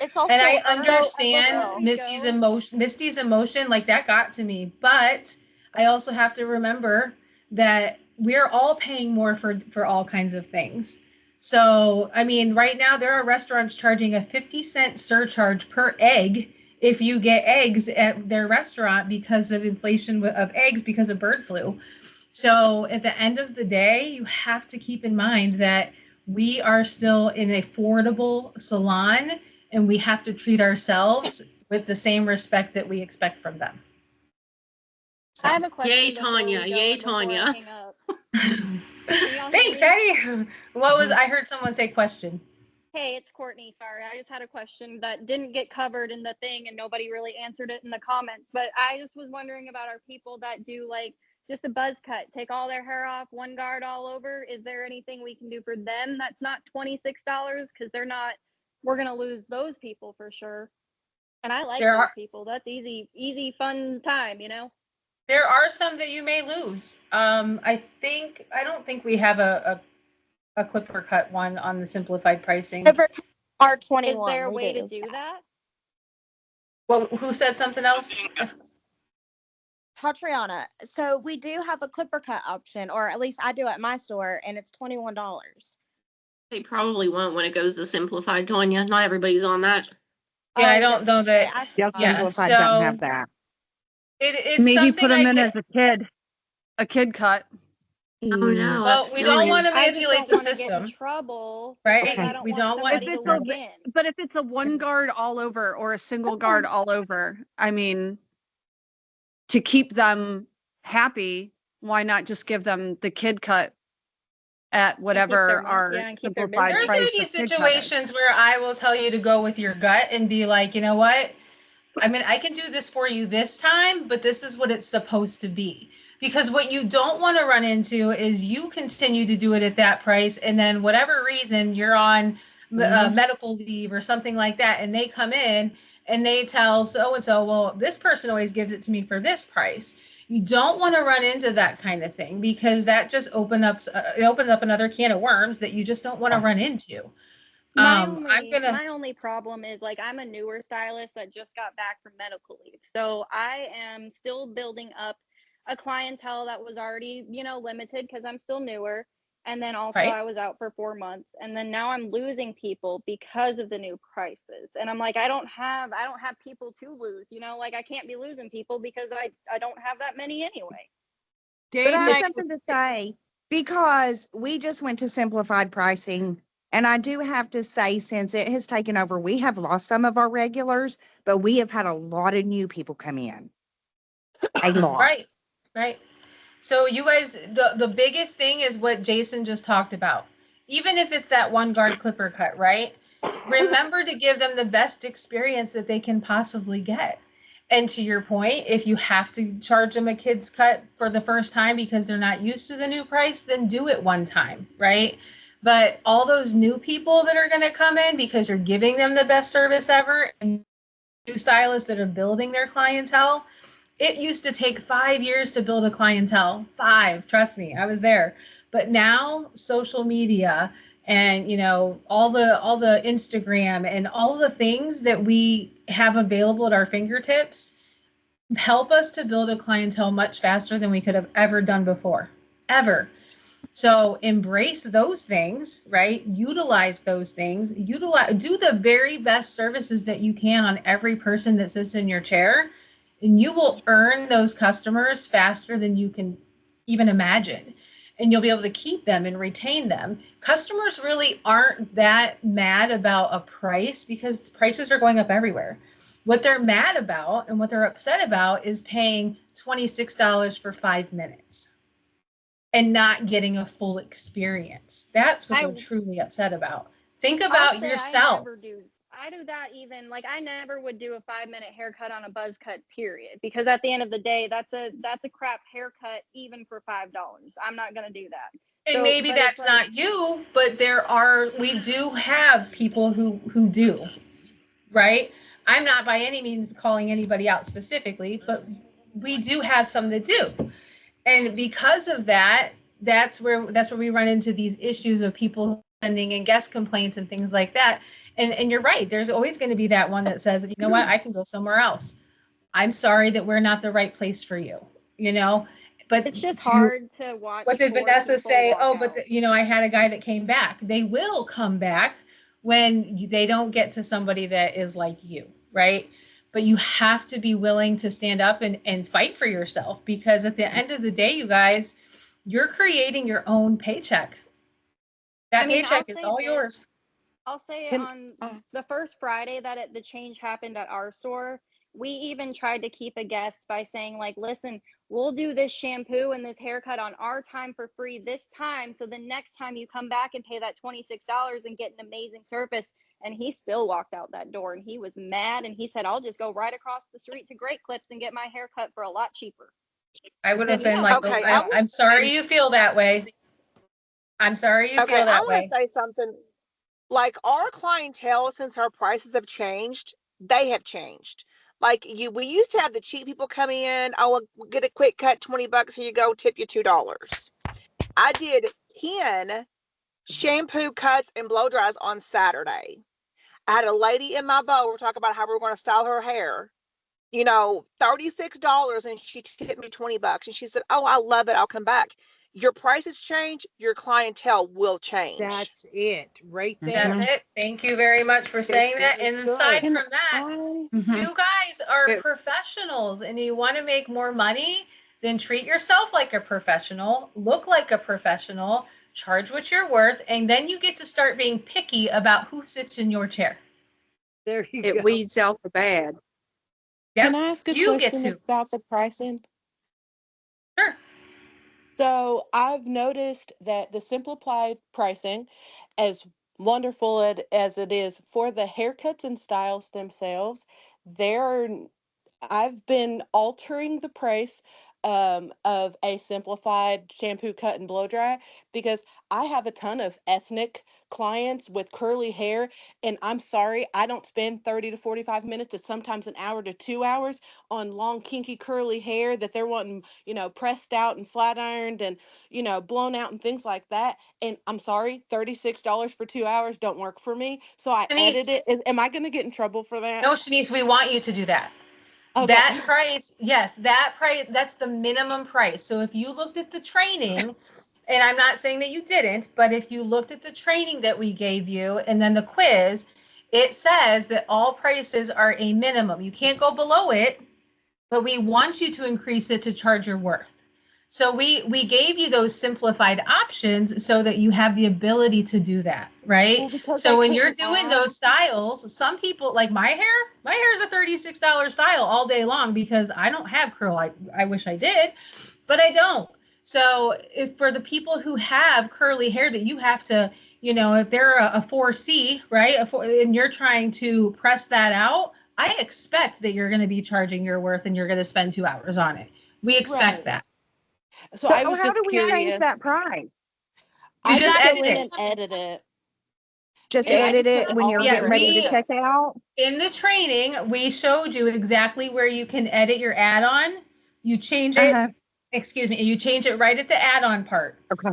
[SPEAKER 22] It's also
[SPEAKER 21] And I
[SPEAKER 22] her.
[SPEAKER 21] understand Misty's emotion, like that got to me. But I also have to remember that we're all paying more for all kinds of things. So, I mean, right now there are restaurants charging a 50-cent surcharge per egg if you get eggs at their restaurant because of inflation of eggs because of bird flu. So at the end of the day, you have to keep in mind that we are still an affordable salon and we have to treat ourselves with the same respect that we expect from them.
[SPEAKER 22] I have a question.
[SPEAKER 14] Yay, Tanya. Yay, Tanya.
[SPEAKER 21] Thanks, Eddie. I heard someone say question.
[SPEAKER 22] Hey, it's Courtney. Sorry, I just had a question that didn't get covered in the thing and nobody really answered it in the comments. But I just was wondering about our people that do like just a buzz cut, take all their hair off, one guard all over. Is there anything we can do for them that's not $26? Because they're not, we're going to lose those people for sure. And I like those people. That's easy, fun time, you know?
[SPEAKER 21] There are some that you may lose. I don't think we have a clipper cut one on the simplified pricing.
[SPEAKER 22] R21. Is there a way to do that?
[SPEAKER 21] Well, who said something else?
[SPEAKER 2] Tatriana. So we do have a clipper cut option, or at least I do at my store, and it's $21.
[SPEAKER 14] They probably won't when it goes to simplified, Tanya. Not everybody's on that.
[SPEAKER 21] Yeah, I don't know that.
[SPEAKER 17] Simplified
[SPEAKER 21] so
[SPEAKER 17] doesn't have that.
[SPEAKER 21] It's
[SPEAKER 17] Maybe put them
[SPEAKER 21] I
[SPEAKER 17] in
[SPEAKER 21] get-
[SPEAKER 17] as a kid cut.
[SPEAKER 14] Oh no.
[SPEAKER 21] Well, we don't want to
[SPEAKER 22] I just
[SPEAKER 21] manipulate
[SPEAKER 22] don't
[SPEAKER 21] the
[SPEAKER 22] wanna get in
[SPEAKER 21] system.
[SPEAKER 22] trouble.
[SPEAKER 21] Right?
[SPEAKER 22] because I don't
[SPEAKER 21] We
[SPEAKER 22] want
[SPEAKER 21] don't want-
[SPEAKER 22] somebody to walk in.
[SPEAKER 17] But if it's a one guard all over or a single guard all over, I mean, to keep them happy, why not just give them the kid cut at whatever our simplified
[SPEAKER 21] There's
[SPEAKER 17] price
[SPEAKER 21] going to be
[SPEAKER 17] of kid cut is?
[SPEAKER 21] situations where I will tell you to go with your gut and be like, you know what? I mean, I can do this for you this time, but this is what it's supposed to be. Because what you don't want to run into is you continue to do it at that price, and then whatever reason you're on medical leave or something like that, and they come in and they tell so-and-so, well, this person always gives it to me for this price. You don't want to run into that kind of thing because that just opens up another can of worms that you just don't want to run into.
[SPEAKER 22] My only problem is like I'm a newer stylist that just got back from medical leave. So I am still building up a clientele that was already, limited because I'm still newer. And then also I was out for 4 months. And then now I'm losing people because of the new prices. And I'm like, I don't have people to lose, like I can't be losing people because I don't have that many anyway.
[SPEAKER 1] But I have something to say because we just went to simplified pricing. And I do have to say, since it has taken over, we have lost some of our regulars, but we have had a lot of new people come in. A lot.
[SPEAKER 21] Right. So you guys, the biggest thing is what Jason just talked about. Even if it's that one guard clipper cut, right? remember to give them the best experience that they can possibly get. And to your point, if you have to charge them a kid's cut for the first time because they're not used to the new price, then do it one time, right? But all those new people that are going to come in because you're giving them the best service ever, and new stylists that are building their clientele, it used to take 5 years to build a clientele. 5, trust me, I was there. But now social media and, you know, all the Instagram and all the things that we have available at our fingertips help us to build a clientele much faster than we could have ever done before, ever. So embrace those things, right? Utilize those things. Do the very best services that you can on every person that sits in your chair, and you will earn those customers faster than you can even imagine. And you'll be able to keep them and retain them. Customers really aren't that mad about a price because prices are going up everywhere. What they're mad about and what they're upset about is paying $26 for 5 minutes and not getting a full experience. That's what they're truly upset about. Think about yourself.
[SPEAKER 2] I do that even, like, I never would do a 5-minute haircut on a buzz cut, period, because at the end of the day, that's a crap haircut even for $5. I'm not gonna do that.
[SPEAKER 21] And maybe that's not you, but we do have people who do, right? I'm not by any means calling anybody out specifically, but we do have some that do. And because of that, that's where we run into these issues of people sending in guest complaints and things like that. And you're right. There's always going to be that one that says, you know what, I can go somewhere else. I'm sorry that we're not the right place for you, you know, but
[SPEAKER 2] it's just hard to watch.
[SPEAKER 21] What did Vanessa say? Oh, but you know, I had a guy that came back. They will come back when they don't get to somebody that is like you, right? But you have to be willing to stand up and fight for yourself, because at the end of the day, you guys, you're creating your own paycheck. That paycheck is all yours.
[SPEAKER 2] I'll say on the first Friday that the change happened at our store, we even tried to keep a guest by saying, like, listen, we'll do this shampoo and this haircut on our time for free this time. So the next time you come back and pay that $26 and get an amazing service. And he still walked out that door and he was mad. And he said, I'll just go right across the street to Great Clips and get my hair cut for a lot cheaper.
[SPEAKER 21] I would have been like, okay, I'm sorry you feel that way. I'm sorry you feel that way.
[SPEAKER 6] I want to say something. Like, our clientele, since our prices have changed, they have changed. Like, we used to have the cheap people come in, oh, we'll get a quick cut, $20, here you go, tip you $2. I did 10 shampoo cuts and blow dries on Saturday. I had a lady in my bow, we're talking about how we were going to style her hair, you know, $36, and she tipped me $20. And she said, oh, I love it, I'll come back. Your prices change, your clientele will change.
[SPEAKER 18] That's it, right there.
[SPEAKER 21] That's it. Thank you very much for saying that. And aside from that, you guys are professionals, and you want to make more money, then treat yourself like a professional, look like a professional, charge what you're worth, and then you get to start being picky about who sits in your chair.
[SPEAKER 18] There you
[SPEAKER 8] go. It weeds out the bad.
[SPEAKER 21] Yep.
[SPEAKER 7] Can I ask a question about the pricing?
[SPEAKER 21] Sure.
[SPEAKER 7] So I've noticed that the simplified pricing, as wonderful as it is for the haircuts and styles themselves, I've been altering the price of a simplified shampoo, cut, and blow dry, because I have a ton of ethnic clients with curly hair, and I'm sorry, I don't spend 30 to 45 minutes, it's sometimes an hour to 2 hours on long, kinky, curly hair that they're wanting, you know, pressed out and flat ironed and, you know, blown out and things like that. And I'm sorry, $36 for 2 hours don't work for me. So I edited it. Am I going to get in trouble for that?
[SPEAKER 21] No, Shanice, we want you to do that.
[SPEAKER 7] Okay.
[SPEAKER 21] That price, yes, that price, that's the minimum price. So if you looked at the training, and I'm not saying that you didn't, but if you looked at the training that we gave you and then the quiz, it says that all prices are a minimum. You can't go below it, but we want you to increase it to charge your worth. So we gave you those simplified options so that you have the ability to do that, right? So when you're doing those styles, some people, like my hair is a $36 style all day long because I don't have curl. I wish I did, but I don't. So if for the people who have curly hair that you have to, you know, if they're a 4C, right, and you're trying to press that out, I expect that you're going to be charging your worth and you're going to spend 2 hours on it. We expect
[SPEAKER 7] Right.
[SPEAKER 21] that.
[SPEAKER 7] So I was
[SPEAKER 1] how do
[SPEAKER 7] just
[SPEAKER 1] we change
[SPEAKER 7] curious.
[SPEAKER 1] that price?
[SPEAKER 21] You
[SPEAKER 7] I
[SPEAKER 21] just
[SPEAKER 7] just go
[SPEAKER 21] edit
[SPEAKER 7] in
[SPEAKER 21] it.
[SPEAKER 7] and edit it.
[SPEAKER 1] Just
[SPEAKER 7] And I
[SPEAKER 1] edit
[SPEAKER 7] just put
[SPEAKER 1] it
[SPEAKER 7] it
[SPEAKER 1] when you're
[SPEAKER 7] all
[SPEAKER 1] getting
[SPEAKER 7] under
[SPEAKER 1] ready to
[SPEAKER 21] we
[SPEAKER 1] check out?
[SPEAKER 21] in the training, we showed you exactly where you can edit your add-on. You change it,
[SPEAKER 1] Uh-huh.
[SPEAKER 21] excuse me, and you change it right at the add-on part.
[SPEAKER 1] Okay.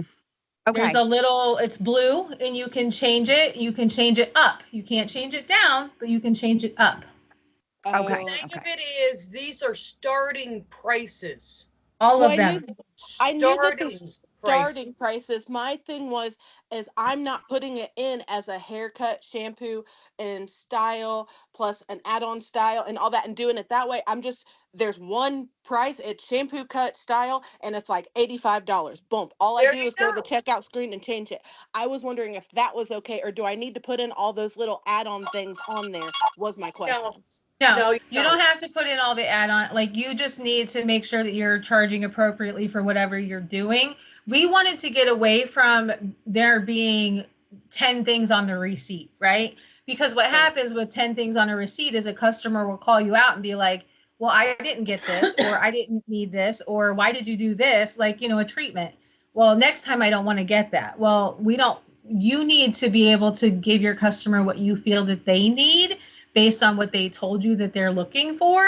[SPEAKER 21] There's
[SPEAKER 1] Okay.
[SPEAKER 21] a little, it's blue, and you can change it. You can change it up. You can't change it down, but you can change it up.
[SPEAKER 18] The
[SPEAKER 1] Okay.
[SPEAKER 18] thing
[SPEAKER 1] Okay.
[SPEAKER 18] of it is, these are starting prices.
[SPEAKER 21] All
[SPEAKER 7] Well,
[SPEAKER 21] of them.
[SPEAKER 7] I knew that the
[SPEAKER 18] Starting price.
[SPEAKER 7] starting prices. My thing was, is I'm not putting it in as a haircut, shampoo, and style plus an add-on style and all that, and doing it that way. I'm just there's one price. It's shampoo, cut, style, and it's like $85. Boom. All I
[SPEAKER 18] There
[SPEAKER 7] do
[SPEAKER 18] you
[SPEAKER 7] is go to the
[SPEAKER 18] go.
[SPEAKER 7] checkout screen and change it. I was wondering if that was okay, or do I need to put in all those little add-on things on there? Was my question.
[SPEAKER 18] No,
[SPEAKER 21] No,
[SPEAKER 18] no, you
[SPEAKER 21] you don't have to put in all the add-on. Like you just need to make sure that you're charging appropriately for whatever you're doing. We wanted to get away from there being 10 things on the receipt, right? Because what happens with 10 things on a receipt is a customer will call you out and be like, well, I didn't get this, or I didn't need this, or why did you do this? Like, you know, a treatment. Well, next time I don't want to get that. Well, we don't, you need to be able to give your customer what you feel that they need based on what they told you that they're looking for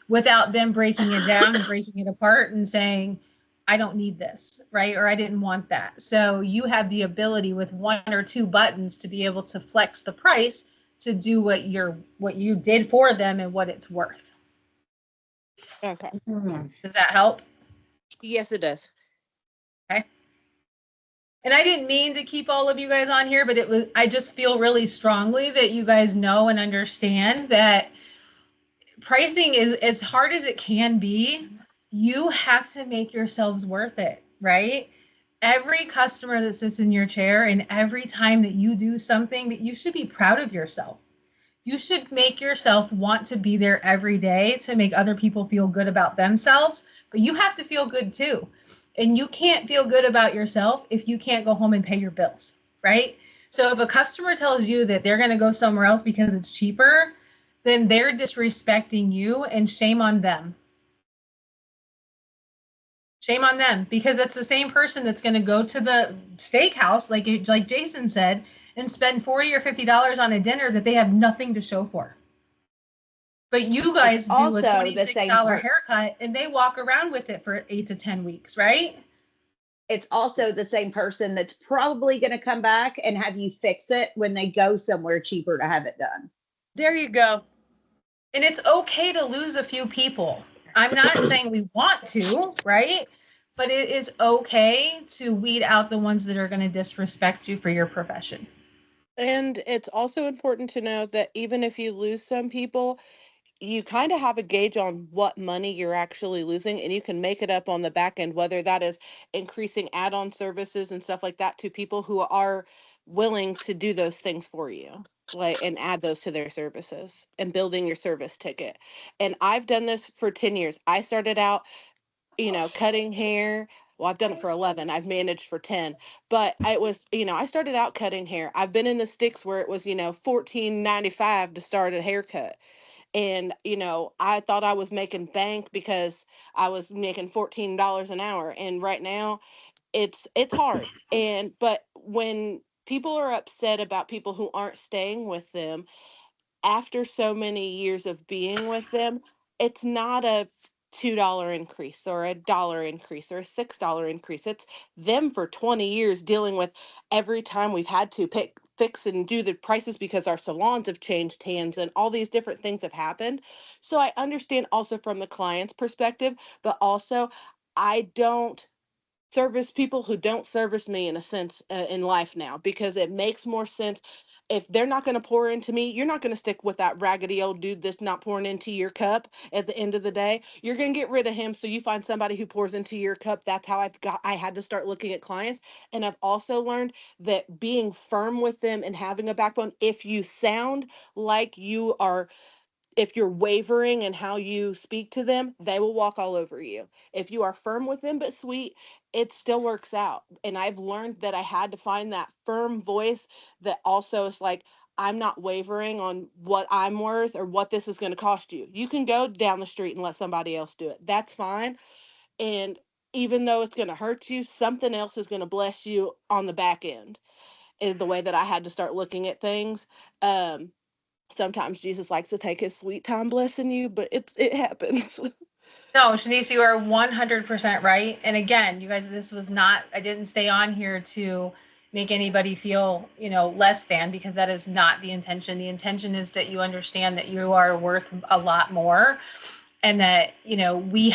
[SPEAKER 21] without them breaking it down and breaking it apart and saying, I don't need this, right? Or I didn't want that. So you have the ability with 1 or 2 buttons to be able to flex the price to do what you did for them and what it's worth.
[SPEAKER 7] Okay.
[SPEAKER 21] Does that help?
[SPEAKER 7] Yes, it does.
[SPEAKER 21] Okay. And I didn't mean to keep all of you guys on here, but I just feel really strongly that you guys know and understand that pricing is as hard as it can be. You have to make yourselves worth it, right? Every customer that sits in your chair and every time that you do something, that you should be proud of yourself. You should make yourself want to be there every day to make other people feel good about themselves, but you have to feel good too. And you can't feel good about yourself if you can't go home and pay your bills, right? So if a customer tells you that they're going to go somewhere else because it's cheaper, then they're disrespecting you, and shame on them. Shame on them, because it's the same person that's going to go to the steakhouse, like Jason said, and spend $40 or $50 on a dinner that they have nothing to show for. But you guys do a
[SPEAKER 5] also the same
[SPEAKER 21] $26 haircut and they walk around with it for 8 to 10 weeks, right?
[SPEAKER 5] It's also the same person that's probably going to come back and have you fix it when they go somewhere cheaper to have it done.
[SPEAKER 18] There you go.
[SPEAKER 21] And it's okay to lose a few people. I'm not saying we want to, right? But it is okay to weed out the ones that are going to disrespect you for your profession.
[SPEAKER 7] And it's also important to know that even if you lose some people, you kind of have a gauge on what money you're actually losing, and you can make it up on the back end, whether that is increasing add-on services and stuff like that to people who are willing to do those things for you, like, and add those to their services and building your service ticket. And I've done this for 10 years. I started out, cutting hair. Well, I've done it for 11. I've managed for 10. But it was, I started out cutting hair. I've been in the sticks where it was, $14.95 to start a haircut. And I thought I was making bank because I was making $14 an hour, and right now it's hard. But when people are upset about people who aren't staying with them after so many years of being with them, it's not a $2 increase or a dollar increase or a $6 increase. It's them for 20 years dealing with every time we've had to fix and do the prices because our salons have changed hands and all these different things have happened. So I understand also from the client's perspective, but also I don't service people who don't service me in a sense in life now, because it makes more sense. If they're not going to pour into me, you're not going to stick with that raggedy old dude that's not pouring into your cup. At the end of the day, you're going to get rid of him, so you find somebody who pours into your cup. That's how I had to start looking at clients. And I've also learned that being firm with them and having a backbone, if you sound like you are if you're wavering in how you speak to them, they will walk all over you. If you are firm with them but sweet, it still works out. And I've learned that I had to find that firm voice that also is like, I'm not wavering on what I'm worth or what this is going to cost you. You can go down the street and let somebody else do it. That's fine. And even though it's going to hurt you, something else is going to bless you on the back end, is the way that I had to start looking at things. Sometimes Jesus likes to take his sweet time blessing you, but it happens.
[SPEAKER 21] No, Shanice, you are 100% right. And again, you guys, this was not, I didn't stay on here to make anybody feel, less than, because that is not the intention. The intention is that you understand that you are worth a lot more, and that, we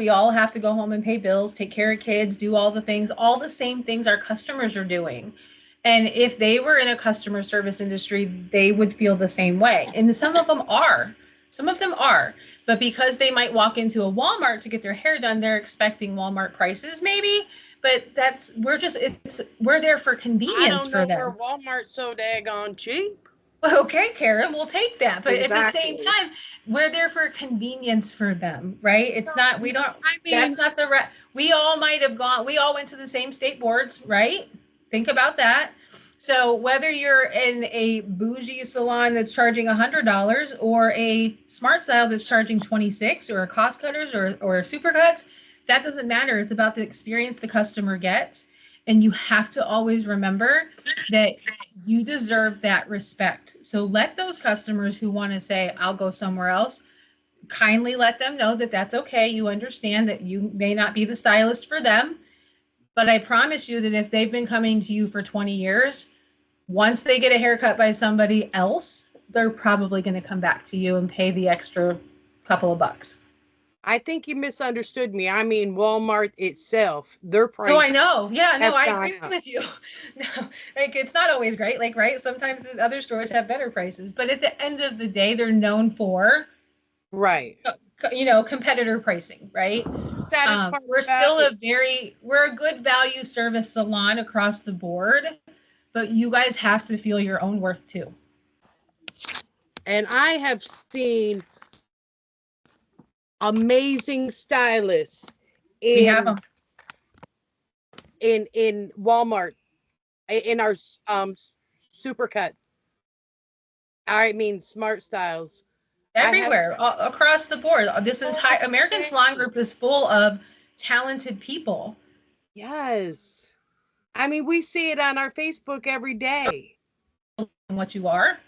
[SPEAKER 21] all have to go home and pay bills, take care of kids, do all the same things our customers are doing. And if they were in a customer service industry, they would feel the same way. And some of them are. But because they might walk into a Walmart to get their hair done, they're expecting Walmart prices maybe. But we're there for convenience for them.
[SPEAKER 18] Where Walmart's so daggone cheap.
[SPEAKER 21] Okay, Karen, we'll take that. But
[SPEAKER 18] Exactly.
[SPEAKER 21] At the same time, we're there for convenience for them, right? It's not, we don't, that's not the, we all might have gone, we all went to the same state boards, right? Think about that. So whether you're in a bougie salon that's charging $100 or a Smart Style that's charging $26, or a Cost Cutters or Supercuts, that doesn't matter. It's about the experience the customer gets. And you have to always remember that you deserve that respect. So let those customers who want to say, I'll go somewhere else, kindly let them know that that's okay. You understand that you may not be the stylist for them. But I promise you that if they've been coming to you for 20 years, once they get a haircut by somebody else, they're probably going to come back to you and pay the extra couple of bucks.
[SPEAKER 18] I think you misunderstood me. I mean, Walmart itself, their price.
[SPEAKER 21] No, I know. Yeah, no, I agree with you. No, it's not always great. Right? Sometimes the other stores have better prices, but at the end of the day, they're known for competitor pricing, right? We're still we're a good value service salon across the board, but you guys have to feel your own worth too.
[SPEAKER 18] And I have seen amazing stylists in Walmart, in our Supercut. I mean, Smart Styles.
[SPEAKER 21] Everywhere, across the board. This entire American Salon Group is full of talented people.
[SPEAKER 18] Yes. I mean, we see it on our Facebook every day.
[SPEAKER 21] What you are.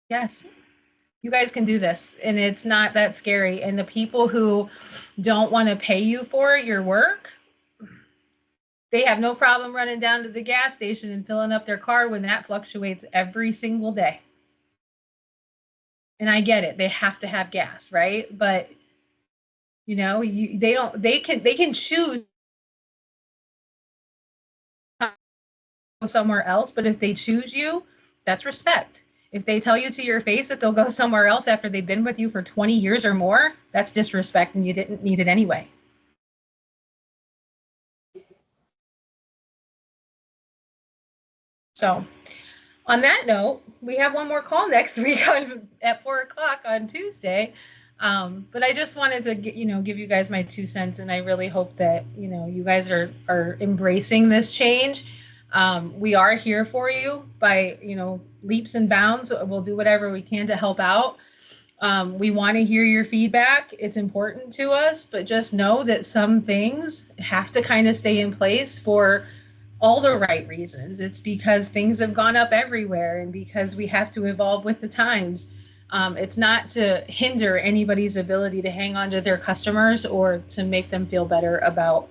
[SPEAKER 21] Yes. You guys can do this, and it's not that scary. And the people who don't want to pay you for your work, they have no problem running down to the gas station and filling up their car when that fluctuates every single day. And I get it. They have to have gas, right? But they can choose somewhere else, but if they choose you, that's respect. If they tell you to your face that they'll go somewhere else after they've been with you for 20 years or more, that's disrespect, and you didn't need it anyway. So on that note, we have one more call next week at 4:00 on Tuesday. But I just wanted to give you guys my 2 cents, and I really hope that you guys are embracing this change. We are here for you by leaps and bounds. We'll do whatever we can to help out. We want to hear your feedback. It's important to us, but just know that some things have to kind of stay in place for all the right reasons. It's because things have gone up everywhere, and because we have to evolve with the times. It's not to hinder anybody's ability to hang on to their customers or to make them feel better about,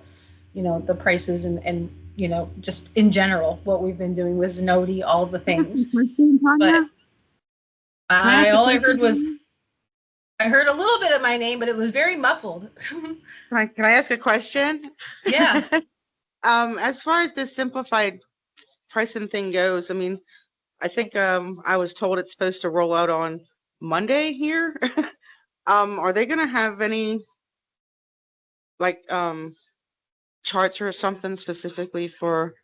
[SPEAKER 21] the prices and just in general, what we've been doing with Zenoti, all the things. But all I heard was, I heard a little bit of my name, but it was very muffled.
[SPEAKER 10] Can I ask a question?
[SPEAKER 21] Yeah.
[SPEAKER 10] As far as this simplified pricing thing goes, I mean, I think I was told it's supposed to roll out on Monday here. Are they gonna have any charts or something specifically for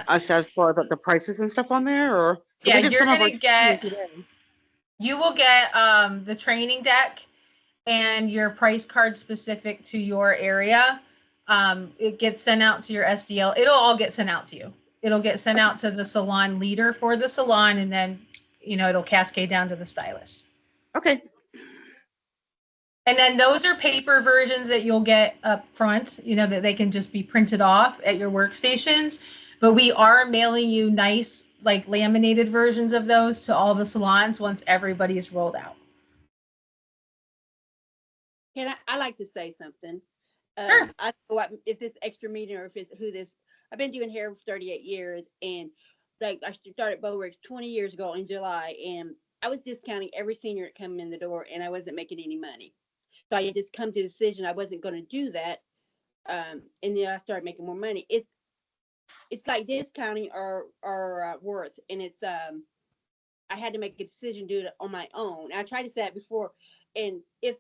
[SPEAKER 10] us as far as the prices and stuff on there? Or
[SPEAKER 21] yeah, you're gonna get You will get the training deck and your price card specific to your area. It gets sent out to your SDL. It'll all get sent out to you. It'll get sent out to the salon leader for the salon, and then, you know, it'll cascade down to the stylist.
[SPEAKER 23] Okay.
[SPEAKER 21] And then those are paper versions that you'll get up front, you know, that they can just be printed off at your workstations. But we are mailing you nice, like laminated versions of those to all the salons once everybody's rolled out.
[SPEAKER 12] I like to say something.
[SPEAKER 21] Sure.
[SPEAKER 12] I don't know what, if this extra meeting or if it's who this, I've been doing hair for 38 years, and like I started Bowworks 20 years ago in July, and I was discounting every senior that come in the door, and I wasn't making any money. So I just come to the decision I wasn't going to do that. And then I started making more money. It's like discounting or worth, and it's I had to make a decision to do it on my own. I tried to say that before, and if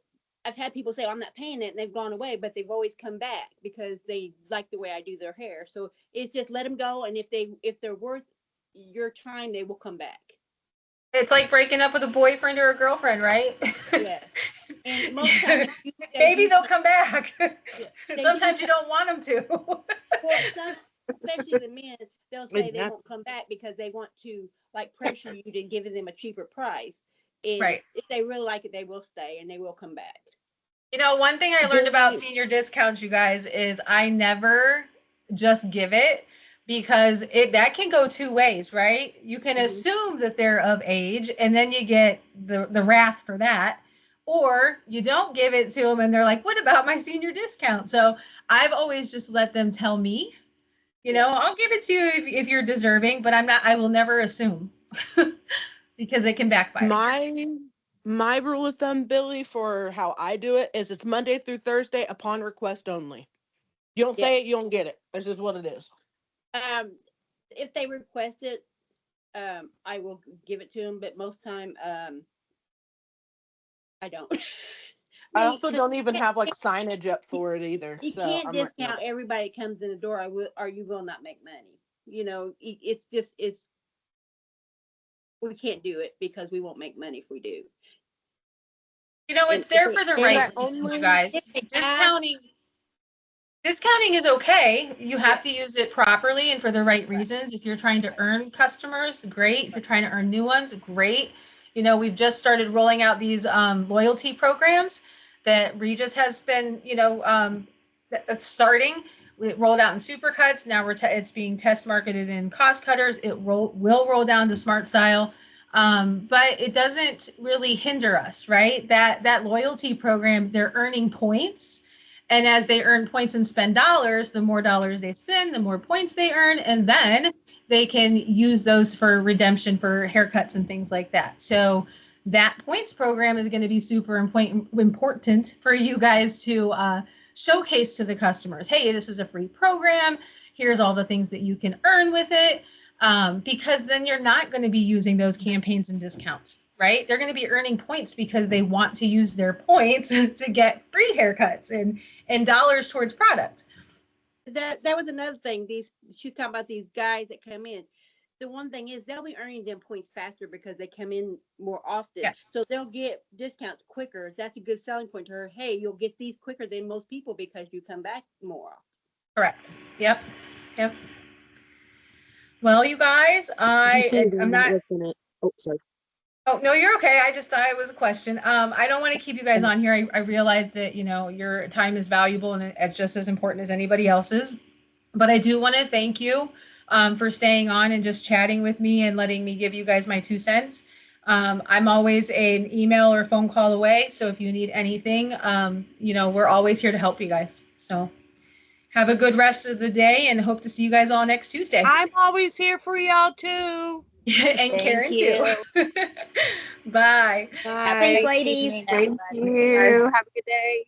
[SPEAKER 12] I've had people say, oh, I'm not paying it, and they've gone away, but they've always come back because they like the way I do their hair. So it's just let them go, and if they're worth your time, they will come back.
[SPEAKER 21] It's like breaking up with a boyfriend or a girlfriend, right?
[SPEAKER 12] Yeah. And most times,
[SPEAKER 21] maybe they'll come back. Sometimes you don't want them to.
[SPEAKER 12] Well, especially the men, they'll say they won't come back because they want to like pressure you to give them a cheaper price. And
[SPEAKER 21] right.
[SPEAKER 12] If they really like it, they will stay and they will come back.
[SPEAKER 21] You know, one thing I learned about senior discounts, you guys, is I never just give it, because that can go two ways, right? You can assume that they're of age, and then you get the wrath for that. Or you don't give it to them and they're like, what about my senior discount? So I've always just let them tell me, you know, I'll give it to you if you're deserving, but I will never assume because it can backfire.
[SPEAKER 7] My rule of thumb, Billy, for how I do it is it's Monday through Thursday upon request only. You don't say it, you don't get it. That's just what it is.
[SPEAKER 12] If they request it, I will give it to them, but most time, I don't.
[SPEAKER 7] I also don't even have like signage up for it either.
[SPEAKER 12] You can't discount everybody that comes in the door. You will not make money. You know, we can't do it because we won't make money if we do.
[SPEAKER 21] You know, it's there for the right reasons, you guys. Discounting is okay. You have to use it properly and for the right reasons. If you're trying to earn customers, great. If you're trying to earn new ones, great. You know, we've just started rolling out these loyalty programs that Regis has been, you know, starting. We rolled out in Supercuts. Now it's being test marketed in Cost Cutters. It will roll down to Smart Style. But it doesn't really hinder us, right? That loyalty program, they're earning points. And as they earn points and spend dollars, the more dollars they spend, the more points they earn. And then they can use those for redemption for haircuts and things like that. So that points program is going to be super important for you guys to showcase to the customers. Hey, this is a free program. Here's all the things that you can earn with it. Because then you're not going to be using those campaigns and discounts, right? They're going to be earning points because they want to use their points to get free haircuts and dollars towards product.
[SPEAKER 12] That was another thing. She's talking about these guys that come in. The one thing is they'll be earning them points faster because they come in more often.
[SPEAKER 21] Yes.
[SPEAKER 12] So they'll get discounts quicker. That's a good selling point to her. Hey, you'll get these quicker than most people because you come back more often.
[SPEAKER 21] Correct. Yep. Well, you guys, I'm not.
[SPEAKER 12] Oh, sorry.
[SPEAKER 21] Oh, no, you're okay. I just thought it was a question. I don't want to keep you guys on here. I realize that, you know, your time is valuable and it's just as important as anybody else's. But I do want to thank you for staying on and just chatting with me and letting me give you guys my 2 cents. I'm always an email or phone call away. So if you need anything, you know, we're always here to help you guys. So have a good rest of the day and hope to see you guys all next Tuesday.
[SPEAKER 18] I'm always here for y'all too.
[SPEAKER 21] And Karen too. Bye.
[SPEAKER 18] Bye.
[SPEAKER 12] Thanks, ladies.
[SPEAKER 21] Thank
[SPEAKER 12] you. Have a good day.